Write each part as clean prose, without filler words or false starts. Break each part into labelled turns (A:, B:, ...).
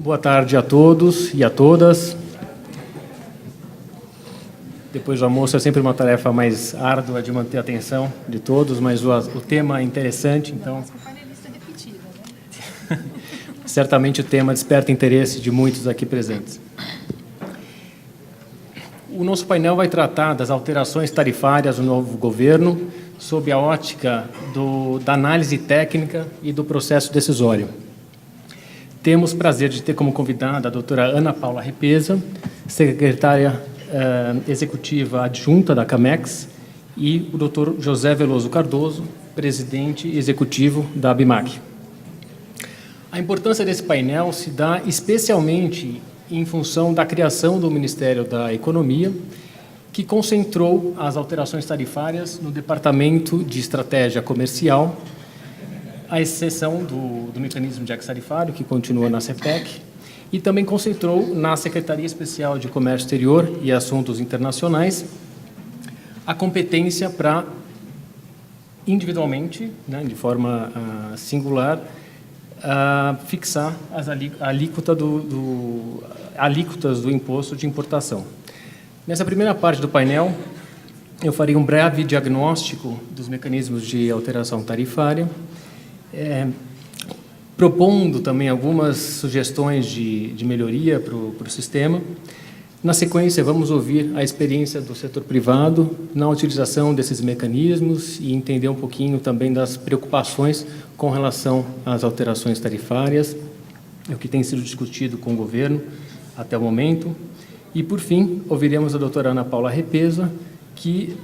A: Boa tarde a todos e a todas. Depois do almoço é sempre uma tarefa mais árdua de manter a atenção de todos, mas o tema é interessante, então... Certamente o tema desperta interesse de muitos aqui presentes. O nosso painel vai tratar das alterações tarifárias do novo governo, sob a ótica da análise técnica e do processo decisório. Temos o prazer de ter como convidada a doutora Ana Paula Repesa, secretária executiva adjunta da CAMEX, e o doutor José Veloso Cardoso, presidente executivo da ABIMAQ. A importância desse painel se dá especialmente em função da criação do Ministério da Economia, que concentrou as alterações tarifárias no Departamento de Estratégia Comercial, à exceção do mecanismo de ex-tarifário, que continua na CPEC, e também concentrou na Secretaria Especial de Comércio Exterior e Assuntos Internacionais a competência para, individualmente, né, de forma singular, fixar as alíquotas do imposto de importação. Nessa primeira parte do painel, eu farei um breve diagnóstico dos mecanismos de alteração tarifária, propondo também algumas sugestões de melhoria para o sistema. Na sequência, vamos ouvir a experiência do setor privado na utilização desses mecanismos e entender um pouquinho também das preocupações com relação às alterações tarifárias, o que tem sido discutido com o governo até o momento. E, por fim, ouviremos a doutora Ana Paula Repesa, que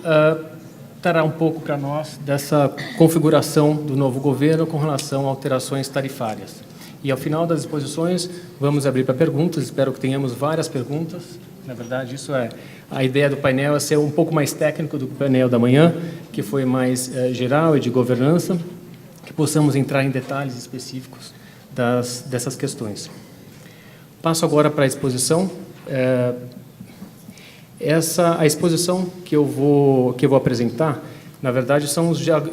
A: trará um pouco para nós dessa configuração do novo governo com relação a alterações tarifárias. E, ao final das exposições, vamos abrir para perguntas. Espero que tenhamos várias perguntas. Na verdade, isso a ideia do painel é ser um pouco mais técnico do que o painel da manhã, que foi mais geral e de governança, que possamos entrar em detalhes específicos dessas questões. Passo agora para a exposição. A exposição que eu vou apresentar, na verdade,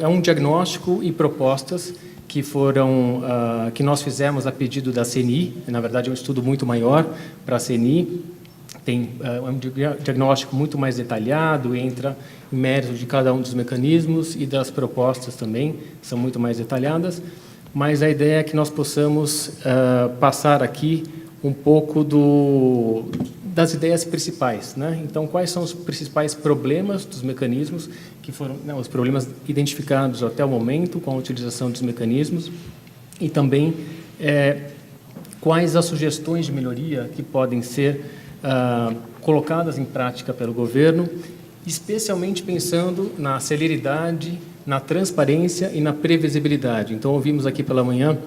A: é um diagnóstico e propostas que nós fizemos a pedido da CNI. Na verdade, é um estudo muito maior para a CNI. Tem um diagnóstico muito mais detalhado, entra em mérito de cada um dos mecanismos e das propostas também, são muito mais detalhadas, mas a ideia é que nós possamos passar aqui um pouco das ideias principais, né? Então, quais são os principais problemas dos mecanismos, que foram os problemas identificados até o momento com a utilização dos mecanismos, e também quais as sugestões de melhoria que podem ser colocadas em prática pelo governo, especialmente pensando na celeridade, na transparência e na previsibilidade. Então, ouvimos aqui pela manhã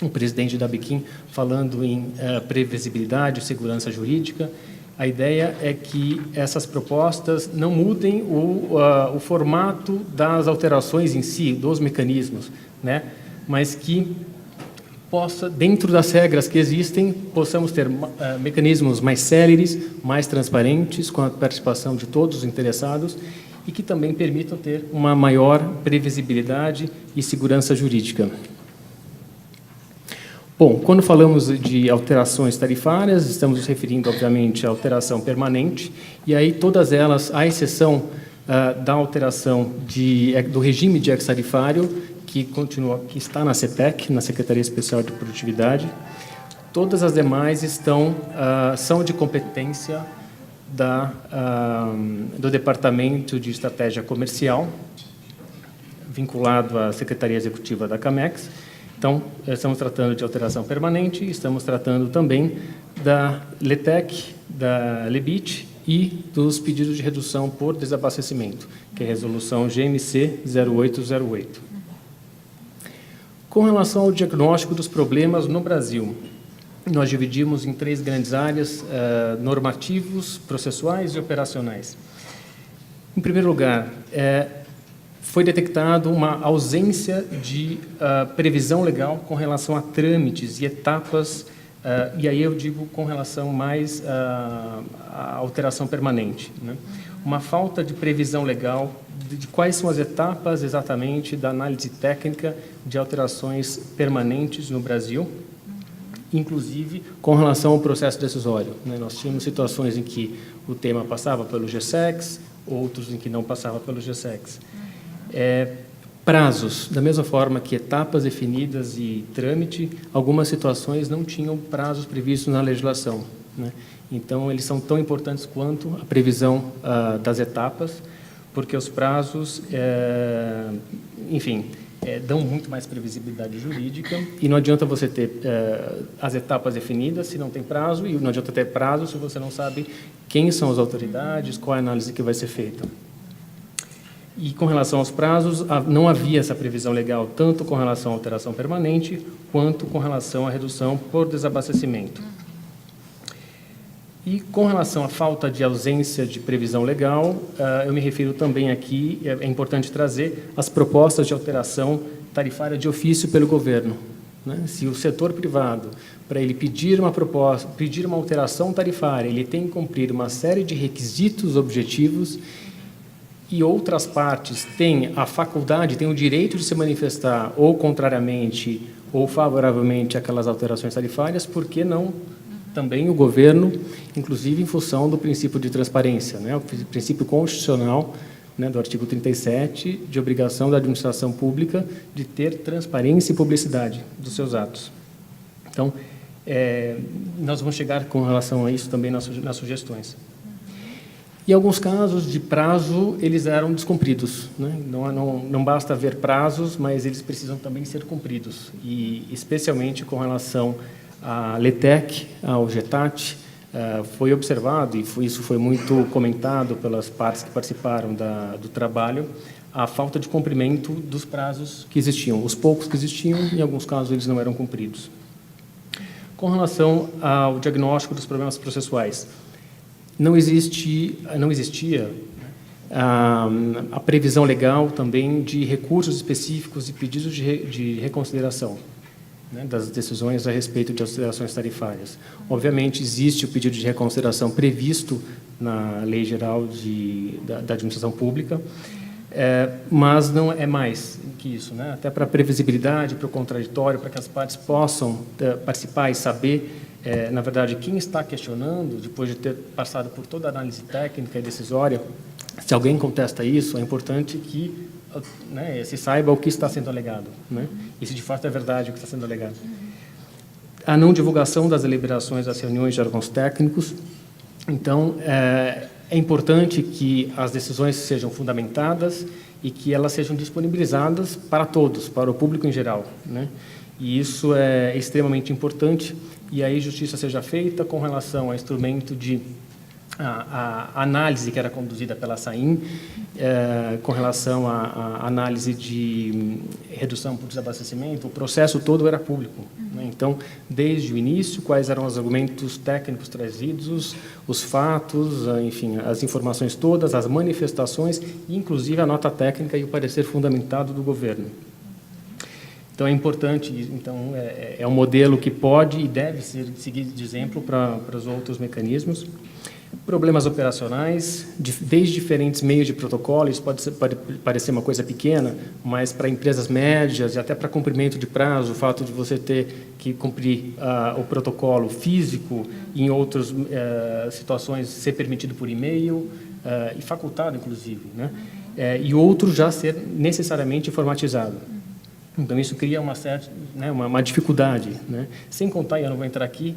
A: o presidente da ABIQUIM falando em previsibilidade e segurança jurídica. A ideia é que essas propostas não mudem o formato das alterações em si, dos mecanismos, né? Mas que dentro das regras que existem, possamos ter mecanismos mais céleres, mais transparentes, com a participação de todos os interessados e que também permitam ter uma maior previsibilidade e segurança jurídica. Bom, quando falamos de alterações tarifárias, estamos nos referindo, obviamente, à alteração permanente, e aí todas elas, à exceção da alteração do regime de ex-tarifário, que está na CPEC, na Secretaria Especial de Produtividade, todas as demais são de competência do Departamento de Estratégia Comercial, vinculado à Secretaria Executiva da CAMEX. Então, estamos tratando de alteração permanente, estamos tratando também da LETEC, da LEBIT e dos pedidos de redução por desabastecimento, que é a resolução GMC 0808. Com relação ao diagnóstico dos problemas no Brasil, nós dividimos em 3 grandes áreas, normativos, processuais e operacionais. Em primeiro lugar, foi detectado uma ausência de previsão legal com relação a trâmites e etapas, e aí eu digo com relação mais à alteração permanente, né? Uma falta de previsão legal de quais são as etapas exatamente da análise técnica de alterações permanentes no Brasil. inclusive com relação ao processo decisório, né? Nós tínhamos situações em que o tema passava pelo GSEX, outros em que não passava pelo GSEX. Prazos, da mesma forma que etapas definidas e trâmite, algumas situações não tinham prazos previstos na legislação, né? Então, eles são tão importantes quanto a previsão das etapas, porque os prazos, enfim, dão muito mais previsibilidade jurídica, e não adianta você ter as etapas definidas se não tem prazo, e não adianta ter prazo se você não sabe quem são as autoridades, qual é a análise que vai ser feita. E com relação aos prazos, não havia essa previsão legal, tanto com relação à alteração permanente, quanto com relação à redução por desabastecimento. E com relação à falta de ausência de previsão legal, eu me refiro também aqui, é importante trazer as propostas de alteração tarifária de ofício pelo governo, né? Se o setor privado, para ele pedir uma proposta, pedir uma alteração tarifária, ele tem que cumprir uma série de requisitos objetivos, e outras partes têm a faculdade, têm o direito de se manifestar ou contrariamente ou favoravelmente àquelas alterações tarifárias, por que não também o governo, inclusive em função do princípio de transparência, né? O princípio constitucional, né, do artigo 37, de obrigação da administração pública de ter transparência e publicidade dos seus atos. Então, nós vamos chegar com relação a isso também nas sugestões. Em alguns casos de prazo, eles eram descumpridos, né? Não basta haver prazos, mas eles precisam também ser cumpridos, e especialmente com relação à LETEC, ao GETAT, foi observado, e isso foi muito comentado pelas partes que participaram do trabalho, a falta de cumprimento dos prazos que existiam. Os poucos que existiam, em alguns casos, eles não eram cumpridos. Com relação ao diagnóstico dos problemas processuais, não existia a previsão legal também de recursos específicos e pedidos de reconsideração, né, das decisões a respeito de alterações tarifárias. Obviamente, existe o pedido de reconsideração previsto na Lei Geral da Administração Pública, mas não é mais que isso, né? Até para a previsibilidade, para o contraditório, para que as partes possam participar e saber, na verdade, quem está questionando, depois de ter passado por toda a análise técnica e decisória, se alguém contesta isso, é importante que, né, se saiba o que está sendo alegado, né? E se de fato é verdade o que está sendo alegado. A não divulgação das deliberações das reuniões de órgãos técnicos. Então, é importante que as decisões sejam fundamentadas e que elas sejam disponibilizadas para todos, para o público em geral, né? E isso é extremamente importante, e aí justiça seja feita com relação ao instrumento de a análise que era conduzida pela SAIM, com relação à análise de redução por desabastecimento, o processo todo era público, né? Então, desde o início, quais eram os argumentos técnicos trazidos, os fatos, enfim, as informações todas, as manifestações, inclusive a nota técnica e o parecer fundamentado do governo. Então, é importante, então, é um modelo que pode e deve ser seguido de exemplo para os outros mecanismos. Problemas operacionais, desde diferentes meios de protocolo, isso pode parecer uma coisa pequena, mas para empresas médias e até para cumprimento de prazo, o fato de você ter que cumprir o protocolo físico, e em outras situações ser permitido por e-mail, e facultado, inclusive, né? E outro já ser necessariamente informatizado. Então, isso cria uma certa, né, uma dificuldade, né? Sem contar, e eu não vou entrar aqui,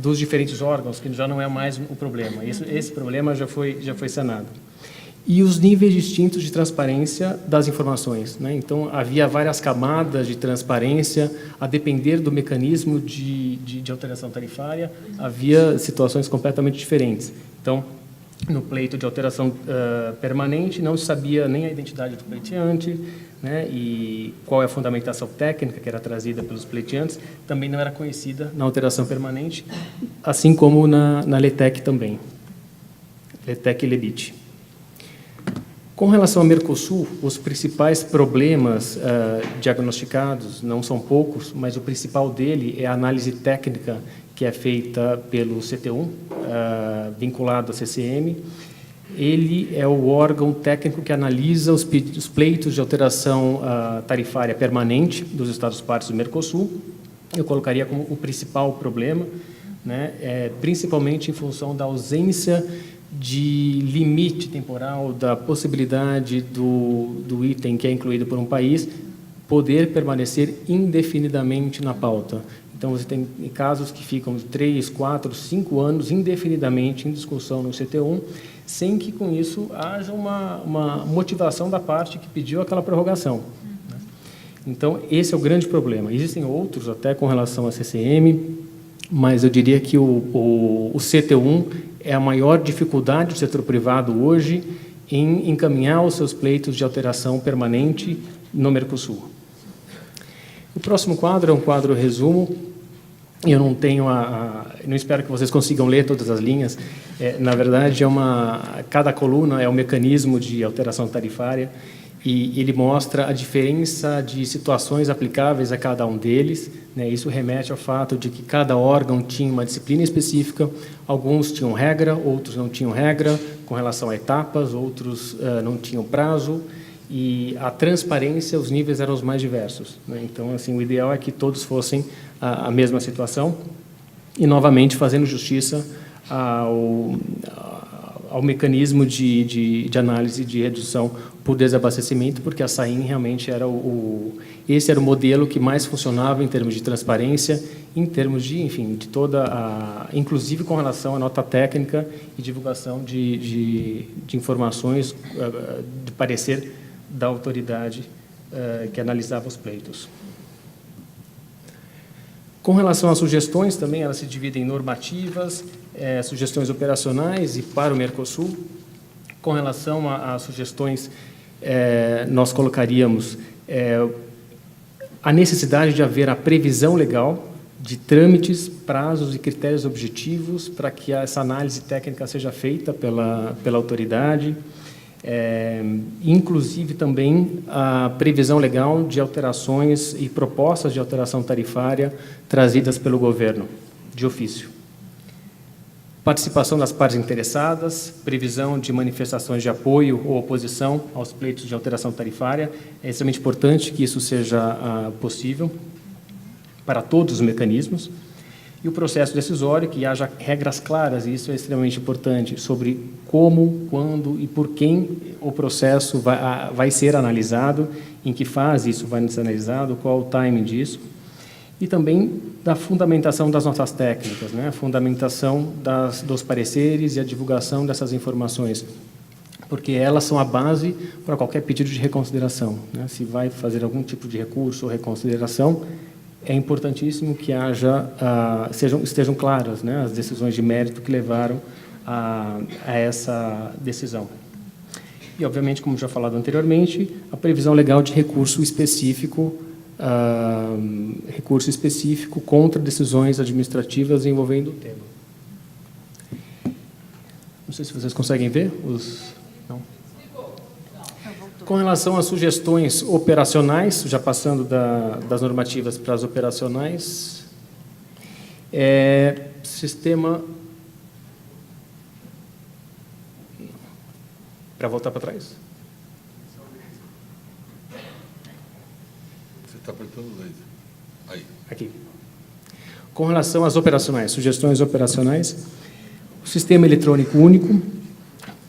A: dos diferentes órgãos, que já não é mais o problema. Esse problema já foi sanado. E os níveis distintos de transparência das informações, né? Então, havia várias camadas de transparência, a depender do mecanismo de alteração tarifária, havia situações completamente diferentes. Então, no pleito de alteração permanente, não se sabia nem a identidade do pleiteante, né, e qual é a fundamentação técnica que era trazida pelos pleiteantes, também não era conhecida na alteração permanente, assim como na LETEC também, LETEC e LEBIT. Com relação ao Mercosul, os principais problemas diagnosticados não são poucos, mas o principal dele é a análise técnica que é feita pelo CT1, vinculado à CCM. Ele é o órgão técnico que analisa os pleitos de alteração tarifária permanente dos Estados-partes do Mercosul, eu colocaria como o principal problema, né, principalmente em função da ausência de limite temporal, da possibilidade do item que é incluído por um país poder permanecer indefinidamente na pauta. Então, você tem casos que ficam 3, 4, 5 anos indefinidamente em discussão no CT1, sem que, com isso, haja uma motivação da parte que pediu aquela prorrogação. Então, esse é o grande problema. Existem outros, até com relação à CCM, mas eu diria que o CT1 é a maior dificuldade do setor privado hoje em encaminhar os seus pleitos de alteração permanente no Mercosul. O próximo quadro é um quadro resumo. Eu não tenho não espero que vocês consigam ler todas as linhas. Na verdade, cada coluna é um mecanismo de alteração tarifária e ele mostra a diferença de situações aplicáveis a cada um deles, né? Isso remete ao fato de que cada órgão tinha uma disciplina específica, alguns tinham regra, outros não tinham regra com relação a etapas, outros não tinham prazo, e a transparência, os níveis eram os mais diversos, né? Então, assim, o ideal é que todos fossem a mesma situação e, novamente, fazendo justiça ao mecanismo de análise de redução por desabastecimento, porque a SAIM realmente era esse era o modelo que mais funcionava em termos de transparência, em termos de, enfim, de inclusive com relação à nota técnica e divulgação de informações, de parecer da autoridade que analisava os pleitos. Com relação às sugestões, também elas se dividem em normativas, sugestões operacionais e para o Mercosul. Com relação às sugestões, nós colocaríamos a necessidade de haver a previsão legal de trâmites, prazos e critérios objetivos para que essa análise técnica seja feita pela autoridade, inclusive também a previsão legal de alterações e propostas de alteração tarifária trazidas pelo governo, de ofício. Participação das partes interessadas, previsão de manifestações de apoio ou oposição aos pleitos de alteração tarifária. É extremamente importante que isso seja possível para todos os mecanismos. E o processo decisório, que haja regras claras, e isso é extremamente importante, sobre como, quando e por quem o processo vai ser analisado, em que fase isso vai ser analisado, qual o timing disso. E também da fundamentação das notas técnicas, né? A fundamentação dos pareceres e a divulgação dessas informações, porque elas são a base para qualquer pedido de reconsideração, né? Se vai fazer algum tipo de recurso ou reconsideração, é importantíssimo que estejam claras, né, as decisões de mérito que levaram a essa decisão. E, obviamente, como já falado anteriormente, a previsão legal de recurso específico contra decisões administrativas envolvendo o tema. Não sei se vocês conseguem ver Não. Com relação às sugestões operacionais, já passando das normativas para as operacionais, sistema... Para voltar para trás?
B: Você está apertando o laser. Aí.
A: Aqui. Com relação às operacionais, sugestões operacionais, o sistema eletrônico único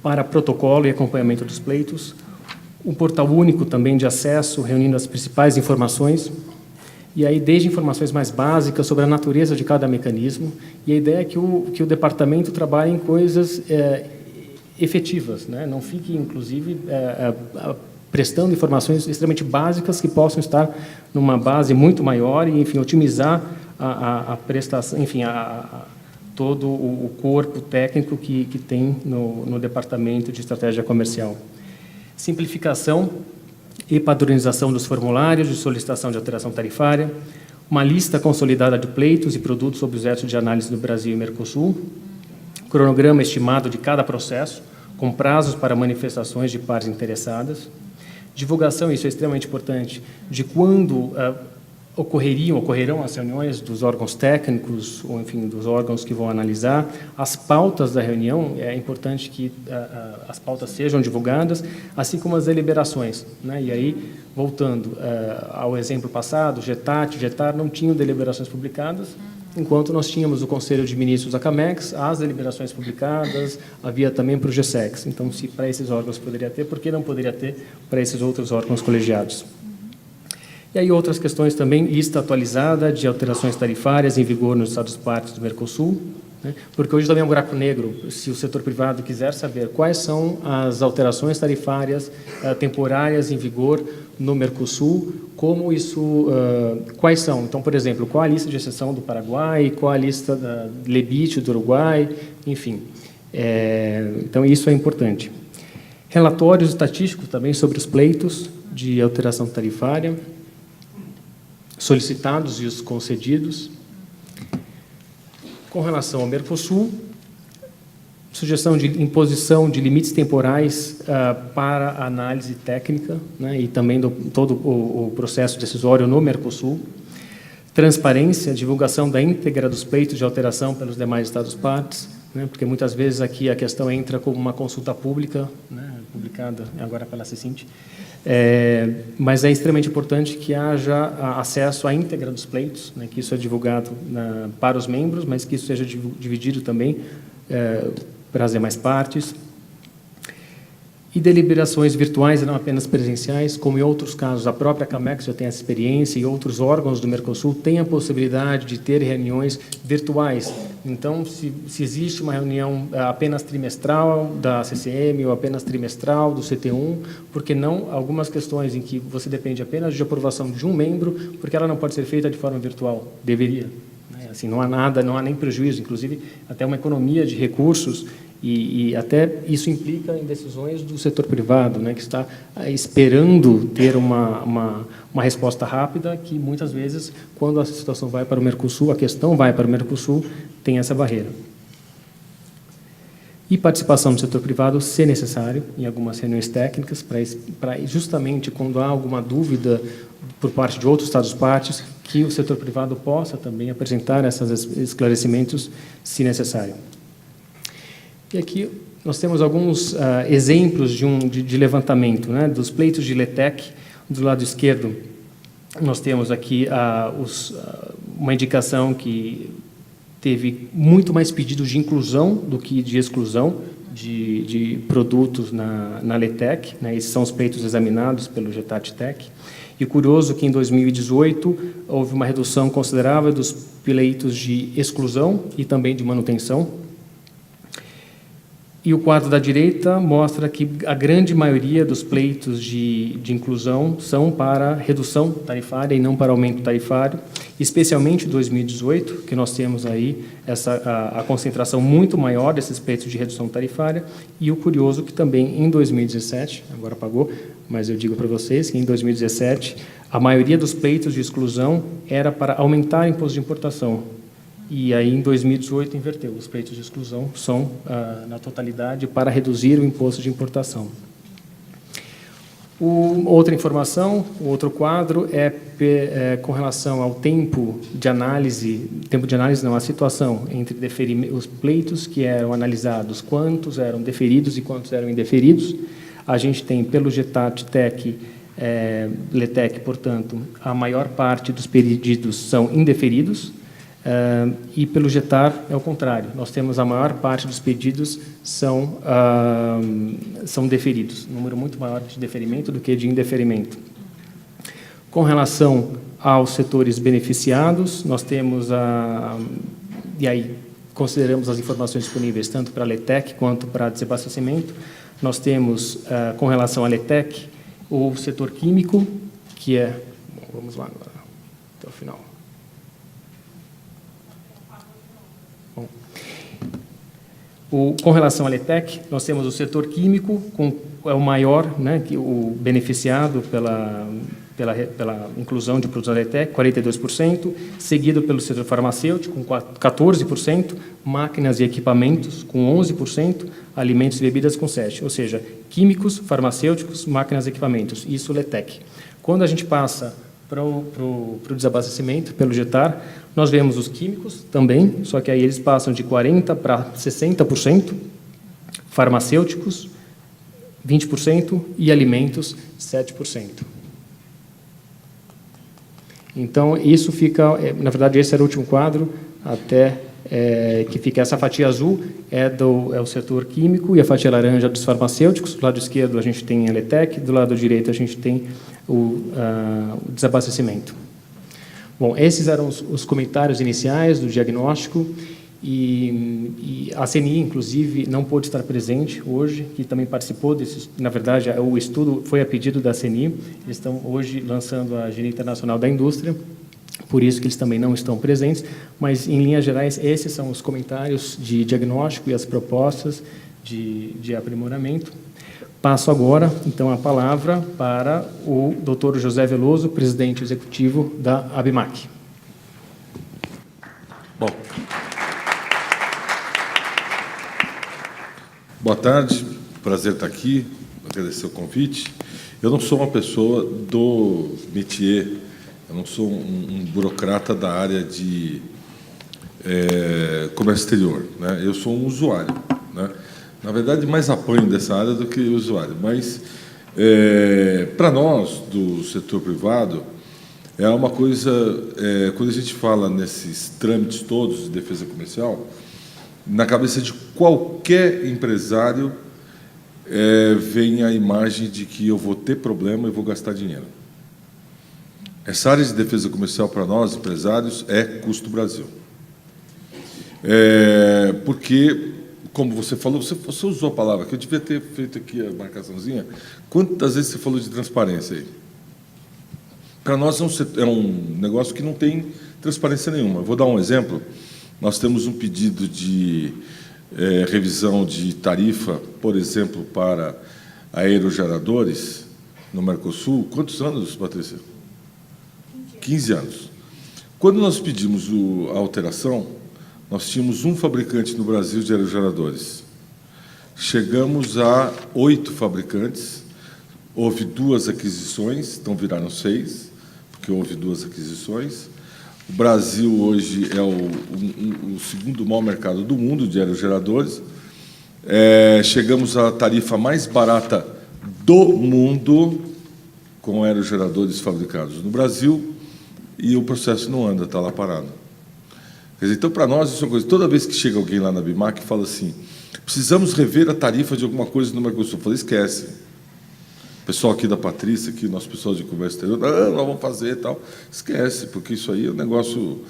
A: para protocolo e acompanhamento dos pleitos, um portal único também de acesso, reunindo as principais informações, e aí desde informações mais básicas sobre a natureza de cada mecanismo, e a ideia é que o departamento trabalhe em coisas efetivas, né? Não fique, inclusive, prestando informações extremamente básicas que possam estar numa base muito maior e, enfim, otimizar a prestação, enfim, todo o corpo técnico que tem no Departamento de Estratégia Comercial. Simplificação e padronização dos formulários de solicitação de alteração tarifária, uma lista consolidada de pleitos e produtos objeto de análise do Brasil e Mercosul, cronograma estimado de cada processo, com prazos para manifestações de partes interessadas, divulgação, isso é extremamente importante, de quando ocorrerão as reuniões dos órgãos técnicos, ou enfim, dos órgãos que vão analisar. As pautas da reunião, é importante que as pautas sejam divulgadas, assim como as deliberações, né? E aí, voltando ao exemplo passado, GETAT, GETAR não tinham deliberações publicadas, enquanto nós tínhamos o Conselho de Ministros da CAMEX, as deliberações publicadas, havia também para o GSEX. Então, se para esses órgãos poderia ter, por que não poderia ter para esses outros órgãos colegiados? E aí outras questões também, lista atualizada de alterações tarifárias em vigor nos Estados-partes do Mercosul, né? Porque hoje também é um buraco negro, se o setor privado quiser saber quais são as alterações tarifárias temporárias em vigor no Mercosul, como isso, quais são. Então, por exemplo, qual a lista de exceção do Paraguai, qual a lista da LEBIT do Uruguai, enfim. Então, isso é importante. Relatórios estatísticos também sobre os pleitos de alteração tarifária, solicitados e os concedidos. Com relação ao Mercosul, sugestão de imposição de limites temporais para a análise técnica, né, e também todo o processo decisório no Mercosul. Transparência, divulgação da íntegra dos pleitos de alteração pelos demais Estados-partes, né, porque muitas vezes aqui a questão entra como uma consulta pública, né, publicada agora pela CECINT, mas é extremamente importante que haja acesso à íntegra dos pleitos, né, que isso é divulgado para os membros, mas que isso seja dividido também para as demais partes. E deliberações virtuais e não apenas presenciais, como em outros casos, a própria CAMEX já tem essa experiência e outros órgãos do Mercosul têm a possibilidade de ter reuniões virtuais. Então, se existe uma reunião apenas trimestral da CCM ou apenas trimestral do CT1, porque não algumas questões em que você depende apenas de aprovação de um membro, porque ela não pode ser feita de forma virtual? Deveria. Né? Assim, não há nada, não há nem prejuízo, inclusive até uma economia de recursos. E até isso implica em decisões do setor privado, né, que está esperando ter uma resposta rápida, que muitas vezes, quando a situação vai para o Mercosul, a questão vai para o Mercosul, tem essa barreira. E participação do setor privado, se necessário, em algumas reuniões técnicas, para justamente quando há alguma dúvida por parte de outros Estados-partes, que o setor privado possa também apresentar esses esclarecimentos, se necessário. E aqui nós temos alguns exemplos de levantamento, né, dos pleitos de LETEC. Do lado esquerdo, nós temos aqui uma indicação que teve muito mais pedidos de inclusão do que de exclusão de produtos na LETEC. Né, esses são os pleitos examinados pelo GETAT-TEC. E curioso que, em 2018, houve uma redução considerável dos pleitos de exclusão e também de manutenção. E o quadro da direita mostra que a grande maioria dos pleitos de inclusão são para redução tarifária e não para aumento tarifário, especialmente em 2018, que nós temos aí a concentração muito maior desses pleitos de redução tarifária, e o curioso que também em 2017, agora apagou, mas eu digo para vocês que em 2017 a maioria dos pleitos de exclusão era para aumentar o imposto de importação. E aí, em 2018, inverteu. Os pleitos de exclusão são, na totalidade, para reduzir o imposto de importação. Outra informação, o outro quadro é com relação ao tempo de análise não, a situação entre os pleitos que eram analisados, quantos eram deferidos e quantos eram indeferidos. A gente tem, pelo GETAT-TEC, LETEC, portanto, a maior parte dos pedidos são indeferidos, e pelo GETAR é o contrário. Nós temos a maior parte dos pedidos são deferidos, um número muito maior de deferimento do que de indeferimento. Com relação aos setores beneficiados, nós temos e aí consideramos as informações disponíveis tanto para a LETEC quanto para desabastecimento. Nós temos, com relação à LETEC, o setor químico, que é... Bom, vamos lá agora, até o final. Com relação à LETEC, nós temos o setor químico, é o maior, né, o beneficiado pela inclusão de produtos da LETEC, 42%, seguido pelo setor farmacêutico, com 14%, máquinas e equipamentos, com 11%, alimentos e bebidas, com 7%. Ou seja, químicos, farmacêuticos, máquinas e equipamentos, isso LETEC. Quando a gente passa para o desabastecimento pelo Jetar. Nós vemos os químicos também, só que aí eles passam de 40% para 60%, farmacêuticos, 20% e alimentos, 7%. Então, isso fica, na verdade, esse era o último quadro, até que fica essa fatia azul, é o setor químico, e a fatia laranja dos farmacêuticos. Do lado esquerdo, a gente tem a Eletec, do lado direito, a gente tem o desabastecimento. Bom, esses eram os comentários iniciais do diagnóstico, e a CNI, inclusive, não pôde estar presente hoje, que também participou desse. Na verdade, o estudo foi a pedido da CNI. Eles estão hoje lançando a Agenda Internacional da Indústria, por isso que eles também não estão presentes, mas, em linhas gerais, esses são os comentários de diagnóstico e as propostas de aprimoramento. Passo agora, então, a palavra para o Dr. José Veloso, presidente executivo da ABIMAQ.
B: Bom. Boa tarde, prazer estar aqui, agradecer o convite. Eu não sou uma pessoa do métier, eu não sou um burocrata da área de comércio exterior, né? Eu sou um usuário, né? Na verdade, mais apanho dessa área do que usuário, mas para nós do setor privado é uma coisa, quando a gente fala nesses trâmites todos de defesa comercial, na cabeça de qualquer empresário vem a imagem de que eu vou ter problema e vou gastar dinheiro. Essa área de defesa comercial, para nós, empresários, é custo Brasil. Porque, como você falou, você usou a palavra, que eu devia ter feito aqui a marcaçãozinha. Quantas vezes você falou de transparência aí? Para nós é um negócio que não tem transparência nenhuma. Eu vou dar um exemplo. Nós temos um pedido de revisão de tarifa, por exemplo, para aerogeradores no Mercosul. Quantos anos, Patrícia? 15 anos. Quando nós pedimos a alteração, nós tínhamos um fabricante no Brasil de aerogeradores. Chegamos a 8 fabricantes, houve 2 aquisições, então viraram 6, porque houve 2 aquisições. O Brasil hoje é o segundo maior mercado do mundo de aerogeradores. Chegamos à tarifa mais barata do mundo com aerogeradores fabricados no Brasil, e o processo não anda, está lá parado. Quer dizer, então, para nós, isso é uma coisa. Toda vez que chega alguém lá na ABIMAQ e fala assim, precisamos rever a tarifa de alguma coisa no Mercosul, eu falei, esquece. O pessoal aqui da Patrícia, aqui, nosso pessoal de comércio exterior, nós vamos fazer e tal. Esquece, porque isso aí é um negócio...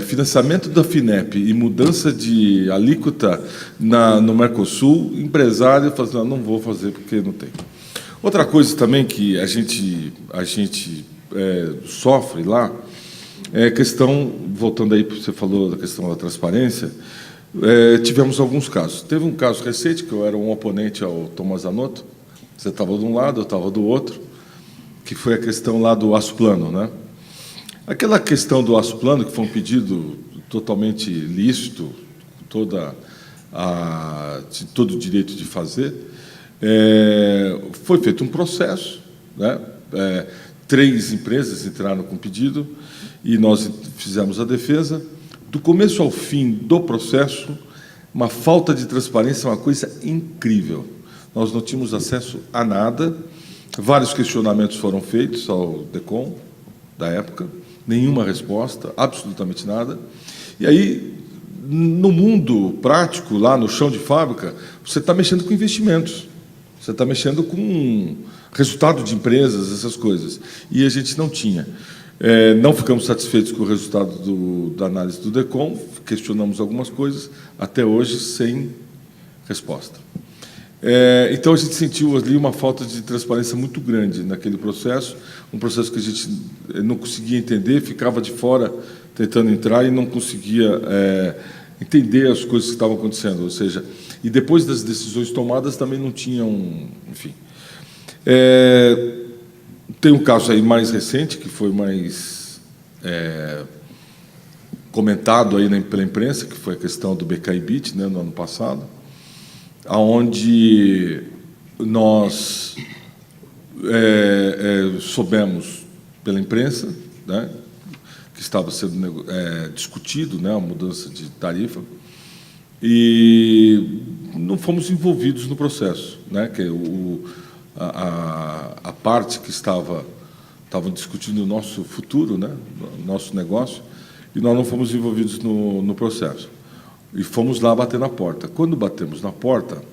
B: financiamento da FINEP e mudança de alíquota no Mercosul, empresário fala assim, não vou fazer porque não tem. Outra coisa também que a gente sofre lá é a questão, voltando aí, você falou da questão da transparência, tivemos alguns casos. Teve um caso recente, que eu era um oponente ao Tomás Zanotto, você estava de um lado, eu estava do outro, que foi a questão lá do aço plano, né? Aquela questão do aço plano, que foi um pedido totalmente lícito, todo o direito de fazer, foi feito um processo, né? 3 empresas entraram com pedido e nós fizemos a defesa. Do começo ao fim do processo, uma falta de transparência é uma coisa incrível. Nós não tínhamos acesso a nada, vários questionamentos foram feitos ao DECOM, da época, nenhuma resposta, absolutamente nada. E aí, no mundo prático, lá no chão de fábrica, você está mexendo com investimentos, você está mexendo com resultado de empresas, essas coisas. E a gente não tinha. Não ficamos satisfeitos com o resultado da análise do DECOM, questionamos algumas coisas, até hoje sem resposta. Então, a gente sentiu ali uma falta de transparência muito grande naquele processo, um processo que a gente não conseguia entender, ficava de fora tentando entrar e não conseguia entender as coisas que estavam acontecendo. Ou seja, e depois das decisões tomadas também não tinham, enfim. Tem um caso aí mais recente, que foi mais comentado aí pela imprensa, que foi a questão do BKIBIT, né, no ano passado, onde nós soubemos pela imprensa, né, que estava sendo discutido, né, a mudança de tarifa, e não fomos envolvidos no processo, né, que a parte que estavam discutindo o nosso futuro, né, o nosso negócio, e nós não fomos envolvidos no processo. E fomos lá bater na porta. Quando batemos na porta,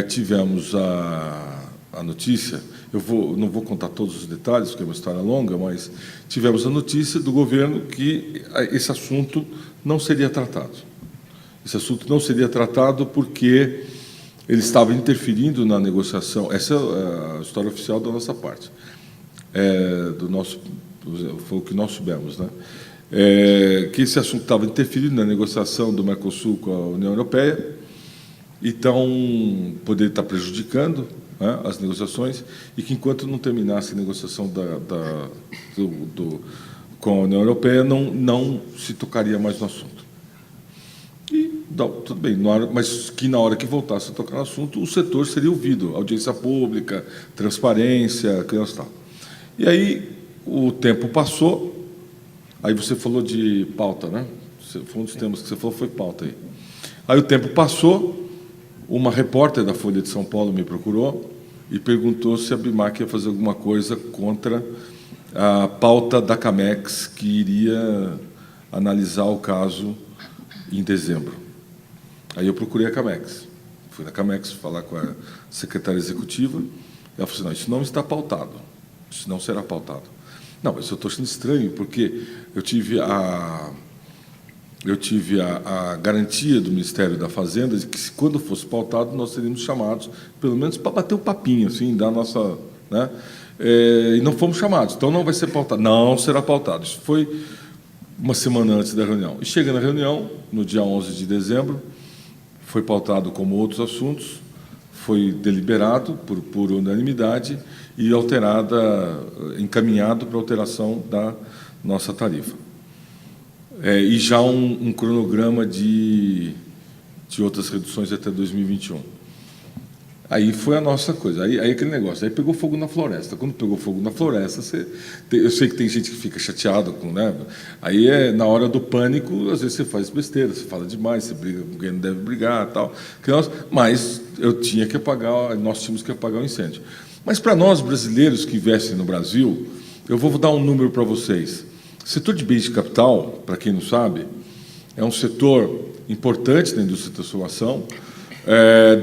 B: tivemos a notícia, não vou contar todos os detalhes, porque é uma história longa, mas tivemos a notícia do governo que esse assunto não seria tratado. Esse assunto não seria tratado porque ele estava interferindo na negociação. Essa é a história oficial da nossa parte. Foi o que nós soubemos, né? Que esse assunto estava interferindo na negociação do Mercosul com a União Europeia, então poderia estar prejudicando, né, as negociações, e que enquanto não terminasse a negociação com a União Europeia, não se tocaria mais no assunto. E tudo bem, mas que na hora que voltasse a tocar no assunto, o setor seria ouvido, audiência pública, transparência, tal. E aí o tempo passou. Aí você falou de pauta, né? Foi um dos temas que você falou, foi pauta aí. Aí o tempo passou, uma repórter da Folha de São Paulo me procurou e perguntou se a BIMAC ia fazer alguma coisa contra a pauta da Camex, que iria analisar o caso em dezembro. Aí eu procurei a Camex. Fui na Camex falar com a secretária executiva, e ela falou assim, não, isso não está pautado, isso não será pautado. Não, mas eu estou achando estranho, porque eu tive a garantia do Ministério da Fazenda de que, se quando fosse pautado, nós seríamos chamados, pelo menos para bater um papinho, assim, dar nossa... Né? E não fomos chamados, então não vai ser pautado. Não será pautado. Isso foi uma semana antes da reunião. E chega na reunião, no dia 11 de dezembro, foi pautado como outros assuntos, foi deliberado por unanimidade e encaminhado para alteração da nossa tarifa. E já um cronograma de outras reduções até 2021. Aí foi a nossa coisa, aí aquele negócio, aí pegou fogo na floresta. Quando pegou fogo na floresta, eu sei que tem gente que fica chateado com, né? Aí na hora do pânico, às vezes você faz besteira, você fala demais, você briga com quem não deve brigar, tal. Mas nós tínhamos que apagar o incêndio. Mas para nós brasileiros que investem no Brasil, eu vou dar um número para vocês. O setor de bens de capital, para quem não sabe, é um setor importante da indústria de transformação.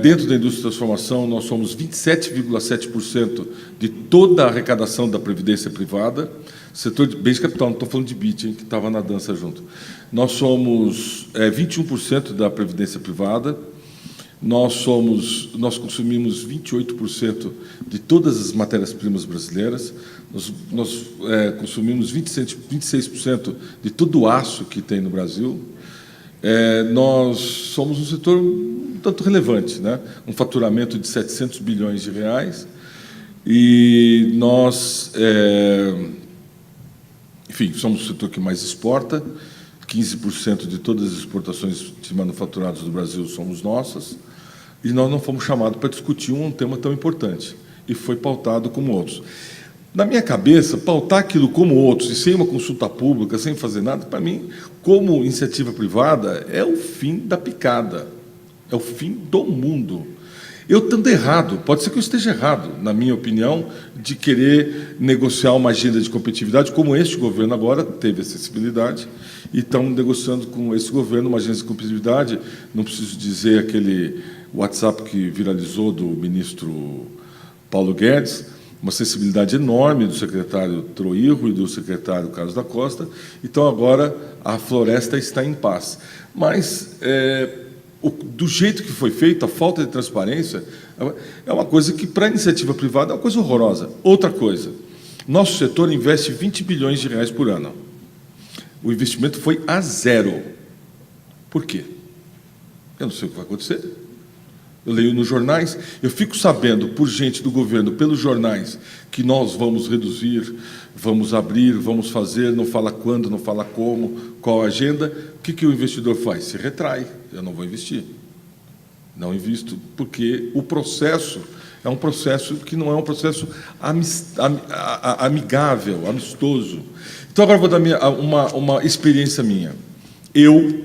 B: Dentro da indústria de transformação, nós somos 27,7% de toda a arrecadação da previdência privada. Setor de bens de capital, não estou falando de BIT, hein, que estava na dança junto. Nós somos 21% da previdência privada. Nós consumimos 28% de todas as matérias-primas brasileiras. Nós consumimos 26% de todo o aço que tem no Brasil. Nós somos um setor um tanto relevante, né? Um faturamento de 700 bilhões de reais, e nós, enfim, somos o setor que mais exporta, 15% de todas as exportações de manufaturados do Brasil somos nossas, e nós não fomos chamados para discutir um tema tão importante, e foi pautado como outros. Na minha cabeça, pautar aquilo como outros, e sem uma consulta pública, sem fazer nada, para mim, como iniciativa privada, é o fim da picada, é o fim do mundo. Eu estando errado, pode ser que eu esteja errado, na minha opinião, de querer negociar uma agenda de competitividade, como este governo agora teve acessibilidade, e estão negociando com esse governo uma agenda de competitividade. Não preciso dizer aquele WhatsApp que viralizou do ministro Paulo Guedes, uma sensibilidade enorme do secretário Troirro e do secretário Carlos da Costa. Então, agora, a floresta está em paz. Mas, do jeito que foi feito, a falta de transparência é uma coisa que, para a iniciativa privada, é uma coisa horrorosa. Outra coisa, nosso setor investe 20 bilhões de reais por ano. O investimento foi a zero. Por quê? Eu não sei o que vai acontecer. Eu leio nos jornais, eu fico sabendo, por gente do governo, pelos jornais, que nós vamos reduzir, vamos abrir, vamos fazer, não fala quando, não fala como, qual a agenda. O que o investidor faz? Se retrai. Eu não vou investir. Não invisto, porque o processo É um processo que não é um processo amigável, amistoso. Então, agora vou dar uma experiência minha. Eu,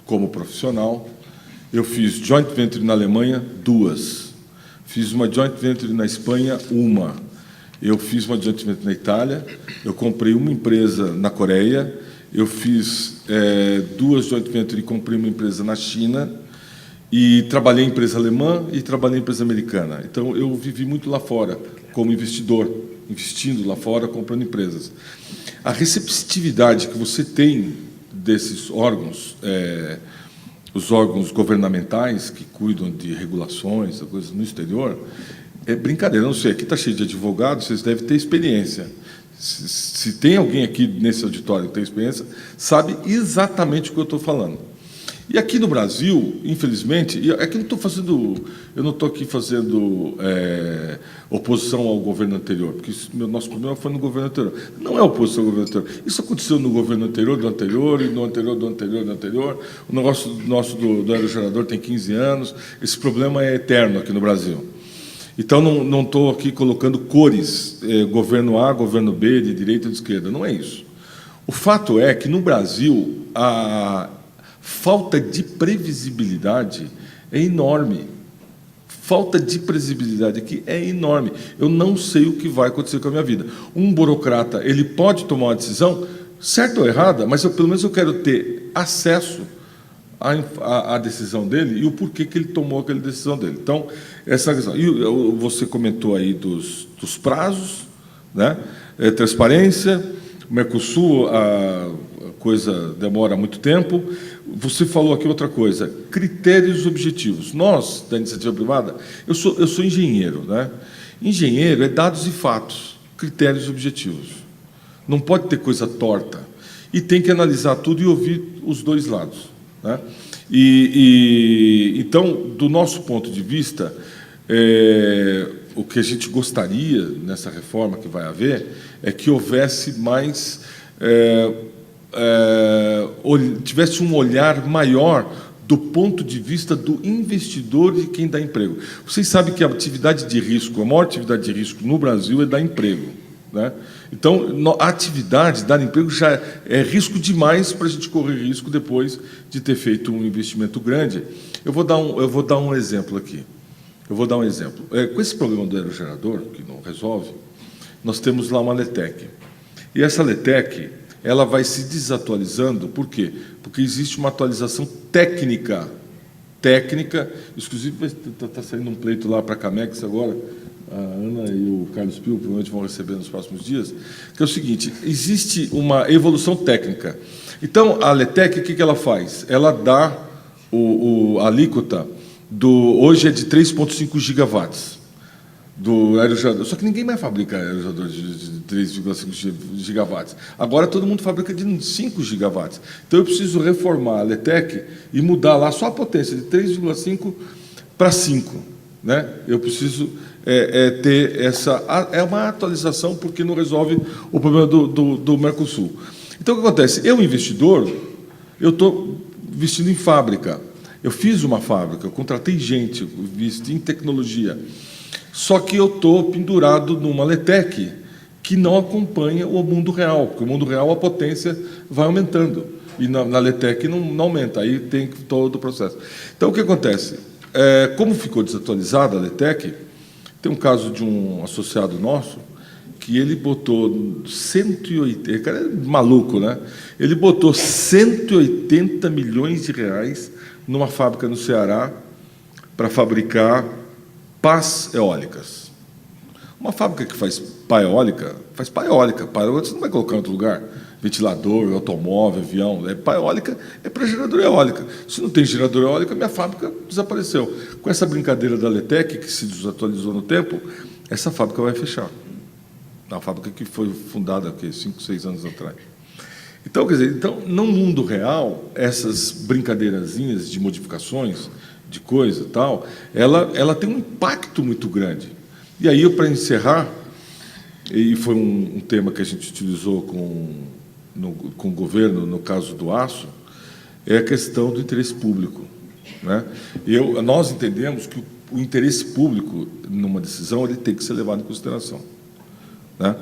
B: como profissional, eu fiz joint venture na Alemanha, 2. Fiz uma joint venture na Espanha, 1. Eu fiz uma joint venture na Itália, eu comprei uma empresa na Coreia, eu fiz 2 joint venture e comprei uma empresa na China, e trabalhei em empresa alemã e trabalhei em empresa americana. Então, eu vivi muito lá fora, como investidor, investindo lá fora, comprando empresas. A receptividade que você tem desses órgãos, os órgãos governamentais que cuidam de regulações, coisas no exterior, é brincadeira. Não sei, aqui está cheio de advogados, vocês devem ter experiência. Se tem alguém aqui nesse auditório que tem experiência, sabe exatamente o que eu estou falando. E aqui no Brasil, infelizmente, aqui eu não estou aqui fazendo oposição ao governo anterior, porque nosso problema foi no governo anterior. Não é oposição ao governo anterior. Isso aconteceu no governo anterior, do anterior, e no anterior, do anterior, do anterior. O negócio nosso do aerogerador tem 15 anos. Esse problema é eterno aqui no Brasil. Então, não estou aqui colocando cores, governo A, governo B, de direita ou de esquerda. Não é isso. O fato é que, no Brasil, a falta de previsibilidade é enorme. Falta de previsibilidade aqui é enorme. Eu não sei o que vai acontecer com a minha vida. Um burocrata, ele pode tomar uma decisão, certa ou errada, mas pelo menos eu quero ter acesso à decisão dele e o porquê que ele tomou aquela decisão dele. Então, essa questão. E você comentou aí dos prazos, né? Transparência, o Mercosul, a coisa demora muito tempo. Você falou aqui outra coisa, critérios objetivos. Nós, da iniciativa privada, eu sou engenheiro, né? Engenheiro é dados e fatos, critérios objetivos. Não pode ter coisa torta. E tem que analisar tudo e ouvir os dois lados, né? Então, do nosso ponto de vista, o que a gente gostaria nessa reforma que vai haver é que houvesse mais... tivesse um olhar maior do ponto de vista do investidor e quem dá emprego. Vocês sabem que a atividade de risco, a maior atividade de risco no Brasil é dar emprego, né? Então, a atividade, dar emprego, já é risco demais para a gente correr risco depois de ter feito um investimento grande. Eu vou dar um exemplo aqui. Com esse problema do aerogerador, que não resolve, nós temos lá uma LETEC. E essa LETEC, ela vai se desatualizando, por quê? Porque existe uma atualização técnica, exclusive está saindo um pleito lá para a Camex agora, a Ana e o Carlos Pio provavelmente vão receber nos próximos dias, que é o seguinte, existe uma evolução técnica. Então, a LETEC, o que ela faz? Ela dá a alíquota, hoje é de 3,5 gigawatts, do aerogerador. Só que ninguém mais fabrica aerogerador de 3,5 gigawatts. Agora todo mundo fabrica de 5 gigawatts. Então eu preciso reformar a LETEC e mudar lá só a potência de 3,5 para 5. Né? Eu preciso ter essa... É uma atualização porque não resolve o problema do Mercosul. Então o que acontece? Eu, investidor, eu estou investindo em fábrica. Eu fiz uma fábrica, eu contratei gente, investi em tecnologia. Só que eu estou pendurado numa LETEC que não acompanha o mundo real, porque o mundo real a potência vai aumentando, e na LETEC não aumenta, aí tem todo o processo. Então, o que acontece? Como ficou desatualizada a LETEC, tem um caso de um associado nosso, que ele botou 180... O cara é maluco, né? Ele botou 180 milhões de reais numa fábrica no Ceará para fabricar pás eólicas. Uma fábrica que faz pá eólica, Pá eólica você não vai colocar em outro lugar. Ventilador, automóvel, avião. Pá eólica é para gerador eólica. Se não tem gerador eólica, minha fábrica desapareceu. Com essa brincadeira da LETEC, que se desatualizou no tempo, essa fábrica vai fechar. Uma fábrica que foi fundada há 5, 6 anos atrás. Então, quer dizer, no mundo real, essas brincadeirazinhas de modificações, de coisa e tal, ela tem um impacto muito grande. E aí, para encerrar, e foi um tema que a gente utilizou com o governo, no caso do aço, é a questão do interesse público, né? Nós entendemos que o interesse público numa decisão ele tem que ser levado em consideração, né?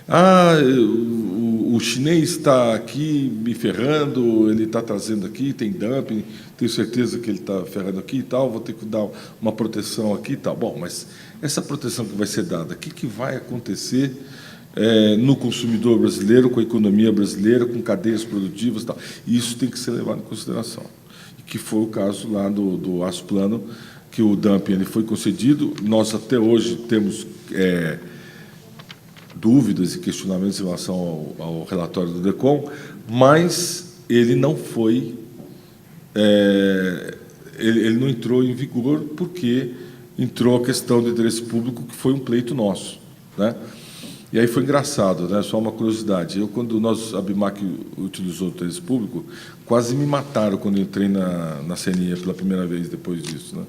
B: O chinês está aqui me ferrando, ele está trazendo aqui, tem dumping, tenho certeza que ele está ferrando aqui e tal, vou ter que dar uma proteção aqui e tal. Bom, mas essa proteção que vai ser dada, o que vai acontecer no consumidor brasileiro, com a economia brasileira, com cadeias produtivas e tal? Isso tem que ser levado em consideração. E que foi o caso lá do aço plano, que o dumping ele foi concedido. Nós, até hoje, temos dúvidas e questionamentos em relação ao relatório do DECOM, mas ele não foi, ele não entrou em vigor porque entrou a questão do interesse público, que foi um pleito nosso, né? E aí foi engraçado, né? Só uma curiosidade. Quando a BIMAC utilizou o interesse público, quase me mataram quando eu entrei na CNI pela primeira vez depois disso, né?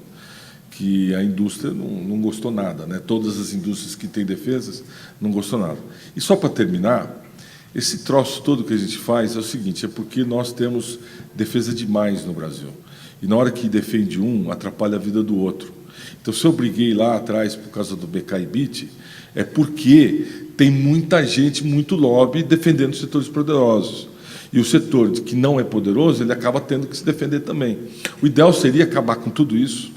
B: Que a indústria não gostou nada, né? Todas as indústrias que têm defesas não gostou nada. E só para terminar, esse troço todo que a gente faz é o seguinte, é porque nós temos defesa demais no Brasil. E na hora que defende um, atrapalha a vida do outro. Então, se eu briguei lá atrás por causa do BK e BIT, é porque tem muita gente, muito lobby, defendendo os setores poderosos. E o setor que não é poderoso, ele acaba tendo que se defender também. O ideal seria acabar com tudo isso,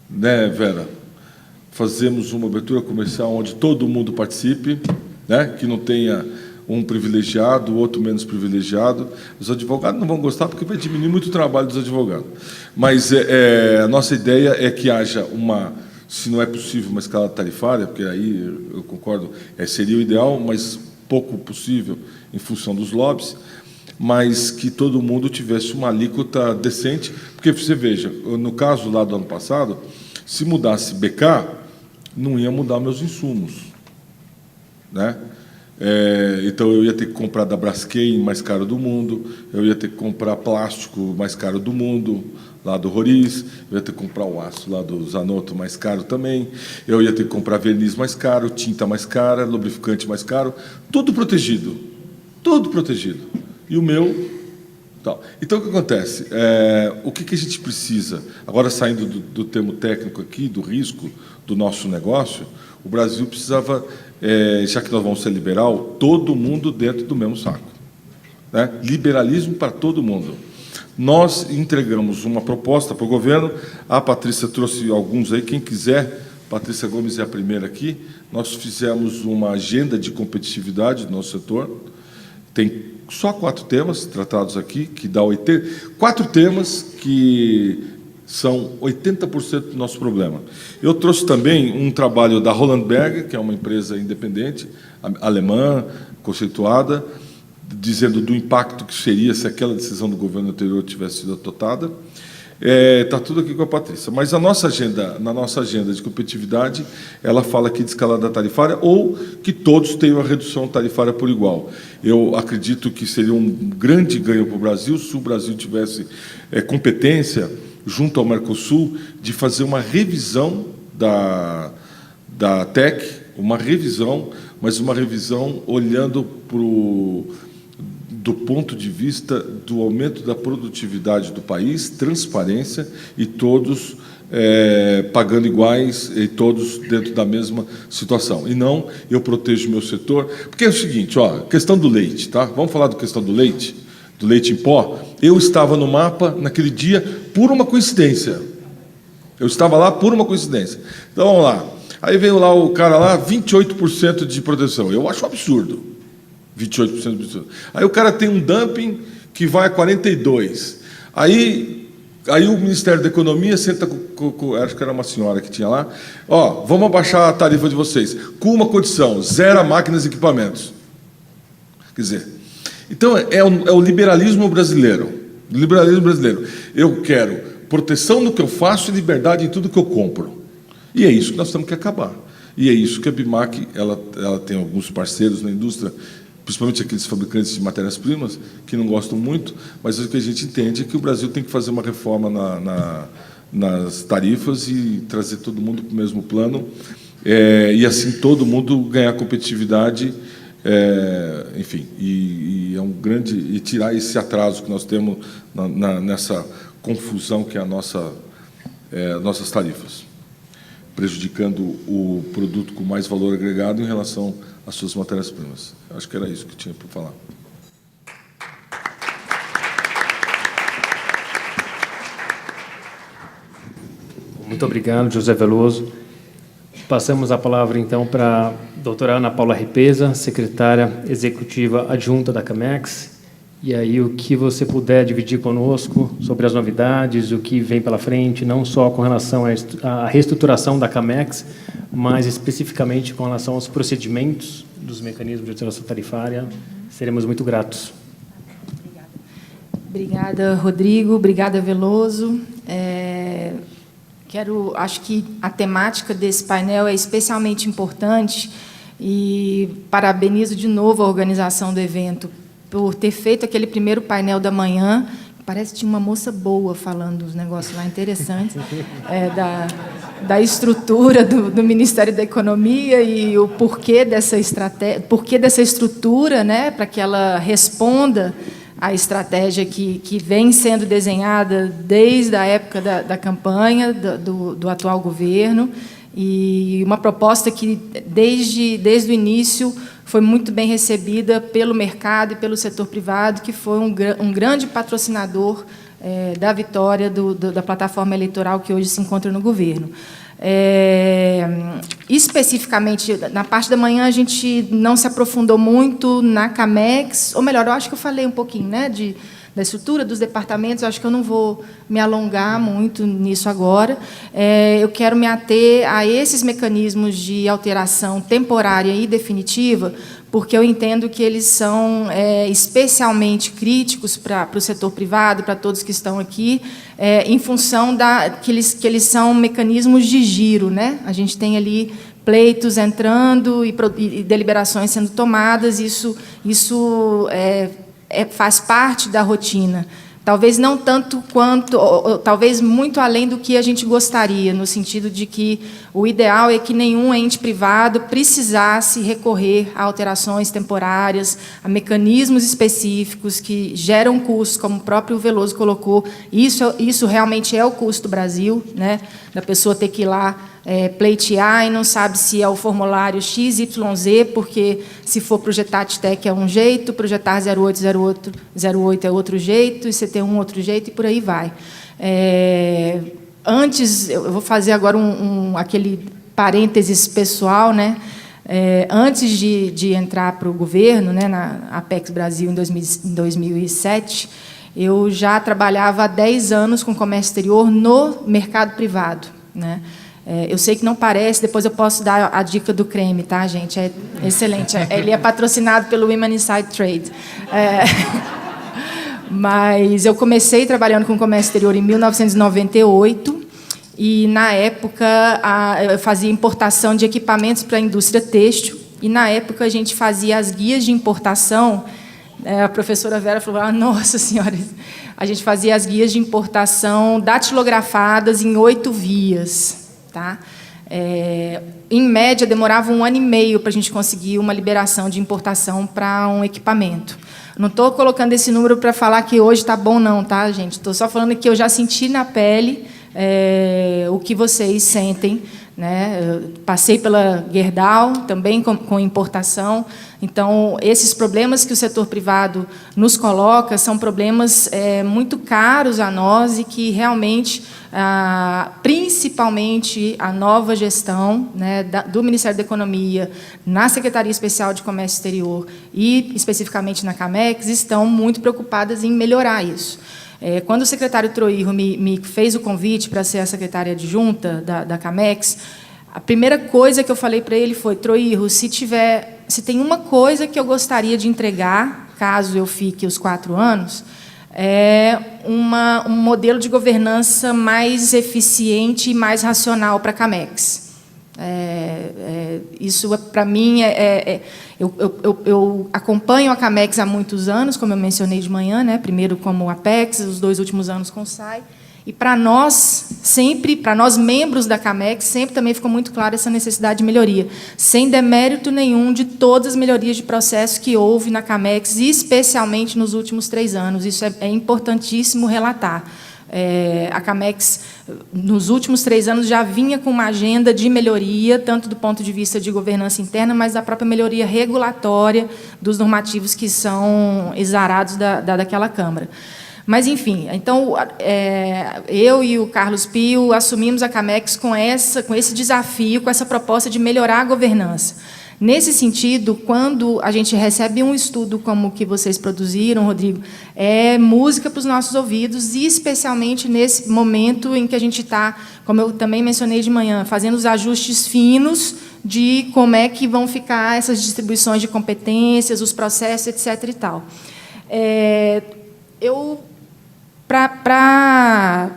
B: né, Vera? Fazemos uma abertura comercial onde todo mundo participe, né? Que não tenha um privilegiado, o outro menos privilegiado. Os advogados não vão gostar porque vai diminuir muito o trabalho dos advogados. Mas a nossa ideia é que haja uma, se não é possível, uma escala tarifária, porque aí eu concordo, seria o ideal, mas pouco possível em função dos lobbies, mas que todo mundo tivesse uma alíquota decente, porque você veja, no caso lá do ano passado, se mudasse BK, não ia mudar meus insumos, né? Então eu ia ter que comprar da Braskem mais caro do mundo, eu ia ter que comprar plástico mais caro do mundo, lá do Roriz, eu ia ter que comprar o aço lá do Zanotto mais caro também, eu ia ter que comprar verniz mais caro, tinta mais cara, lubrificante mais caro, tudo protegido, tudo protegido. E o meu, tal. Então, o que acontece? O que a gente precisa? Agora, saindo do termo técnico aqui, do risco do nosso negócio, o Brasil precisava, já que nós vamos ser liberal, todo mundo dentro do mesmo saco, né? Liberalismo para todo mundo. Nós entregamos uma proposta para o governo, a Patrícia trouxe alguns aí, quem quiser, Patrícia Gomes é a primeira aqui, nós fizemos uma agenda de competitividade do nosso setor, tem só 4 temas tratados aqui, que dá 4 temas que são 80% do nosso problema. Eu trouxe também um trabalho da Roland Berger, que é uma empresa independente, alemã, conceituada, dizendo do impacto que seria se aquela decisão do governo anterior tivesse sido adotada. Está tudo aqui com a Patrícia. Mas na nossa agenda de competitividade, ela fala aqui de escalada tarifária ou que todos tenham a redução tarifária por igual. Eu acredito que seria um grande ganho para o Brasil se o Brasil tivesse competência, junto ao Mercosul, de fazer uma revisão da TEC, uma revisão, mas uma revisão olhando do ponto de vista do aumento da produtividade do país, transparência e todos pagando iguais e todos dentro da mesma situação. E não, eu protejo o meu setor. Porque é o seguinte, ó, questão do leite, tá? Vamos falar da questão do leite em pó. Eu estava no mapa naquele dia por uma coincidência. Eu estava lá por uma coincidência. Então, vamos lá. Aí veio lá o cara lá, 28% de proteção. Eu acho um absurdo. 28% de absurdo. Aí o cara tem um dumping que vai a 42%. Aí o Ministério da Economia senta acho que era uma senhora que tinha lá, ó, vamos abaixar a tarifa de vocês, com uma condição, zero máquinas e equipamentos. Quer dizer, então é o liberalismo brasileiro. Liberalismo brasileiro. Eu quero proteção no que eu faço e liberdade em tudo que eu compro. E é isso que nós temos que acabar. E é isso que a BIMAC, ela tem alguns parceiros na indústria, principalmente aqueles fabricantes de matérias-primas, que não gostam muito, mas o que a gente entende é que o Brasil tem que fazer uma reforma nas tarifas e trazer todo mundo para o mesmo plano, e assim todo mundo ganhar competitividade, enfim, e é um grande... e tirar esse atraso que nós temos nessa confusão que é nossas tarifas. prejudicando o produto com mais valor agregado em relação às suas matérias-primas. Acho que era isso que tinha para falar.
A: Muito obrigado, José Veloso. Passamos a palavra, então, para a doutora Ana Paula Repesa, secretária executiva adjunta da Camex. E aí, o que você puder dividir conosco sobre as novidades, o que vem pela frente, não só com relação à reestruturação da Camex, mas especificamente com relação aos procedimentos dos mecanismos de alteração tarifária, seremos muito gratos.
C: Obrigada, Rodrigo. Obrigada, Veloso. Acho que a temática desse painel é especialmente importante e parabenizo de novo a organização do evento por ter feito aquele primeiro painel da manhã. Parece que tinha uma moça boa falando uns negócios lá interessantes, da estrutura do Ministério da Economia e o porquê dessa estrutura, né, para que ela responda à estratégia que vem sendo desenhada desde a época da campanha do atual governo, e uma proposta que, desde o início, foi muito bem recebida pelo mercado e pelo setor privado, que foi um grande patrocinador da vitória da plataforma eleitoral que hoje se encontra no governo. Especificamente, na parte da manhã, a gente não se aprofundou muito na Camex, ou melhor, eu acho que eu falei um pouquinho, né, da estrutura dos departamentos, eu acho que eu não vou me alongar muito nisso agora. Eu quero me ater a esses mecanismos de alteração temporária e definitiva, porque eu entendo que eles são especialmente críticos para o setor privado, para todos que estão aqui, em função que eles são mecanismos de giro, né? A gente tem ali pleitos entrando e deliberações sendo tomadas, isso faz parte da rotina. Talvez não tanto quanto, ou talvez muito além do que a gente gostaria, no sentido de que o ideal é que nenhum ente privado precisasse recorrer a alterações temporárias, a mecanismos específicos que geram custos, como o próprio Veloso colocou. Isso realmente é o custo do Brasil, né? Da pessoa ter que ir lá pleitear e não sabe se é o formulário XYZ, porque se for para o Getat-Tec é um jeito, para o Getar 08 é outro jeito, e CT1 outro jeito, e por aí vai. Antes, eu vou fazer agora aquele parênteses pessoal, né? Antes de entrar para o governo, né, na Apex Brasil, em 2007, eu já trabalhava há 10 anos com comércio exterior no mercado privado, né? Eu sei que não parece, depois eu posso dar a dica do creme, tá, gente? É excelente. Ele é patrocinado pelo Women Inside Trade. Mas eu comecei trabalhando com comércio exterior em 1998, e, na época, eu fazia importação de equipamentos para a indústria têxtil, e, na época, a gente fazia as guias de importação. A professora Vera falou, nossa senhora, a gente fazia as guias de importação datilografadas em 8 vias. Tá? Em média, demorava 1 ano e meio para a gente conseguir uma liberação de importação para um equipamento. Não estou colocando esse número para falar que hoje está bom, não, tá, gente? Estou só falando que eu já senti na pele o que vocês sentem, né? Eu passei pela Gerdau, também com importação. Então, esses problemas que o setor privado nos coloca são problemas muito caros a nós e que, realmente, principalmente a nova gestão, né, do Ministério da Economia, na Secretaria Especial de Comércio Exterior e, especificamente, na Camex, estão muito preocupadas em melhorar isso. Quando o secretário Troirro me fez o convite para ser a secretária adjunta da Camex, a primeira coisa que eu falei para ele foi: Troirro, se tem uma coisa que eu gostaria de entregar, caso eu fique os 4 anos, é um modelo de governança mais eficiente e mais racional para a Camex. Isso, para mim, eu acompanho a Camex há muitos anos, como eu mencionei de manhã, né? Primeiro como Apex, os 2 últimos anos com o SAI. E, para nós, membros da Camex, sempre também ficou muito clara essa necessidade de melhoria, sem demérito nenhum de todas as melhorias de processo que houve na Camex, especialmente nos últimos 3 anos. Isso é importantíssimo relatar. A Camex, nos últimos 3 anos, já vinha com uma agenda de melhoria, tanto do ponto de vista de governança interna, mas da própria melhoria regulatória dos normativos que são exarados daquela Câmara. Mas, enfim, então, eu e o Carlos Pio assumimos a Camex com esse desafio, com essa proposta de melhorar a governança. Nesse sentido, quando a gente recebe um estudo como o que vocês produziram, Rodrigo, é música para os nossos ouvidos, e especialmente nesse momento em que a gente está, como eu também mencionei de manhã, fazendo os ajustes finos de como é que vão ficar essas distribuições de competências, os processos, etc. e tal. Para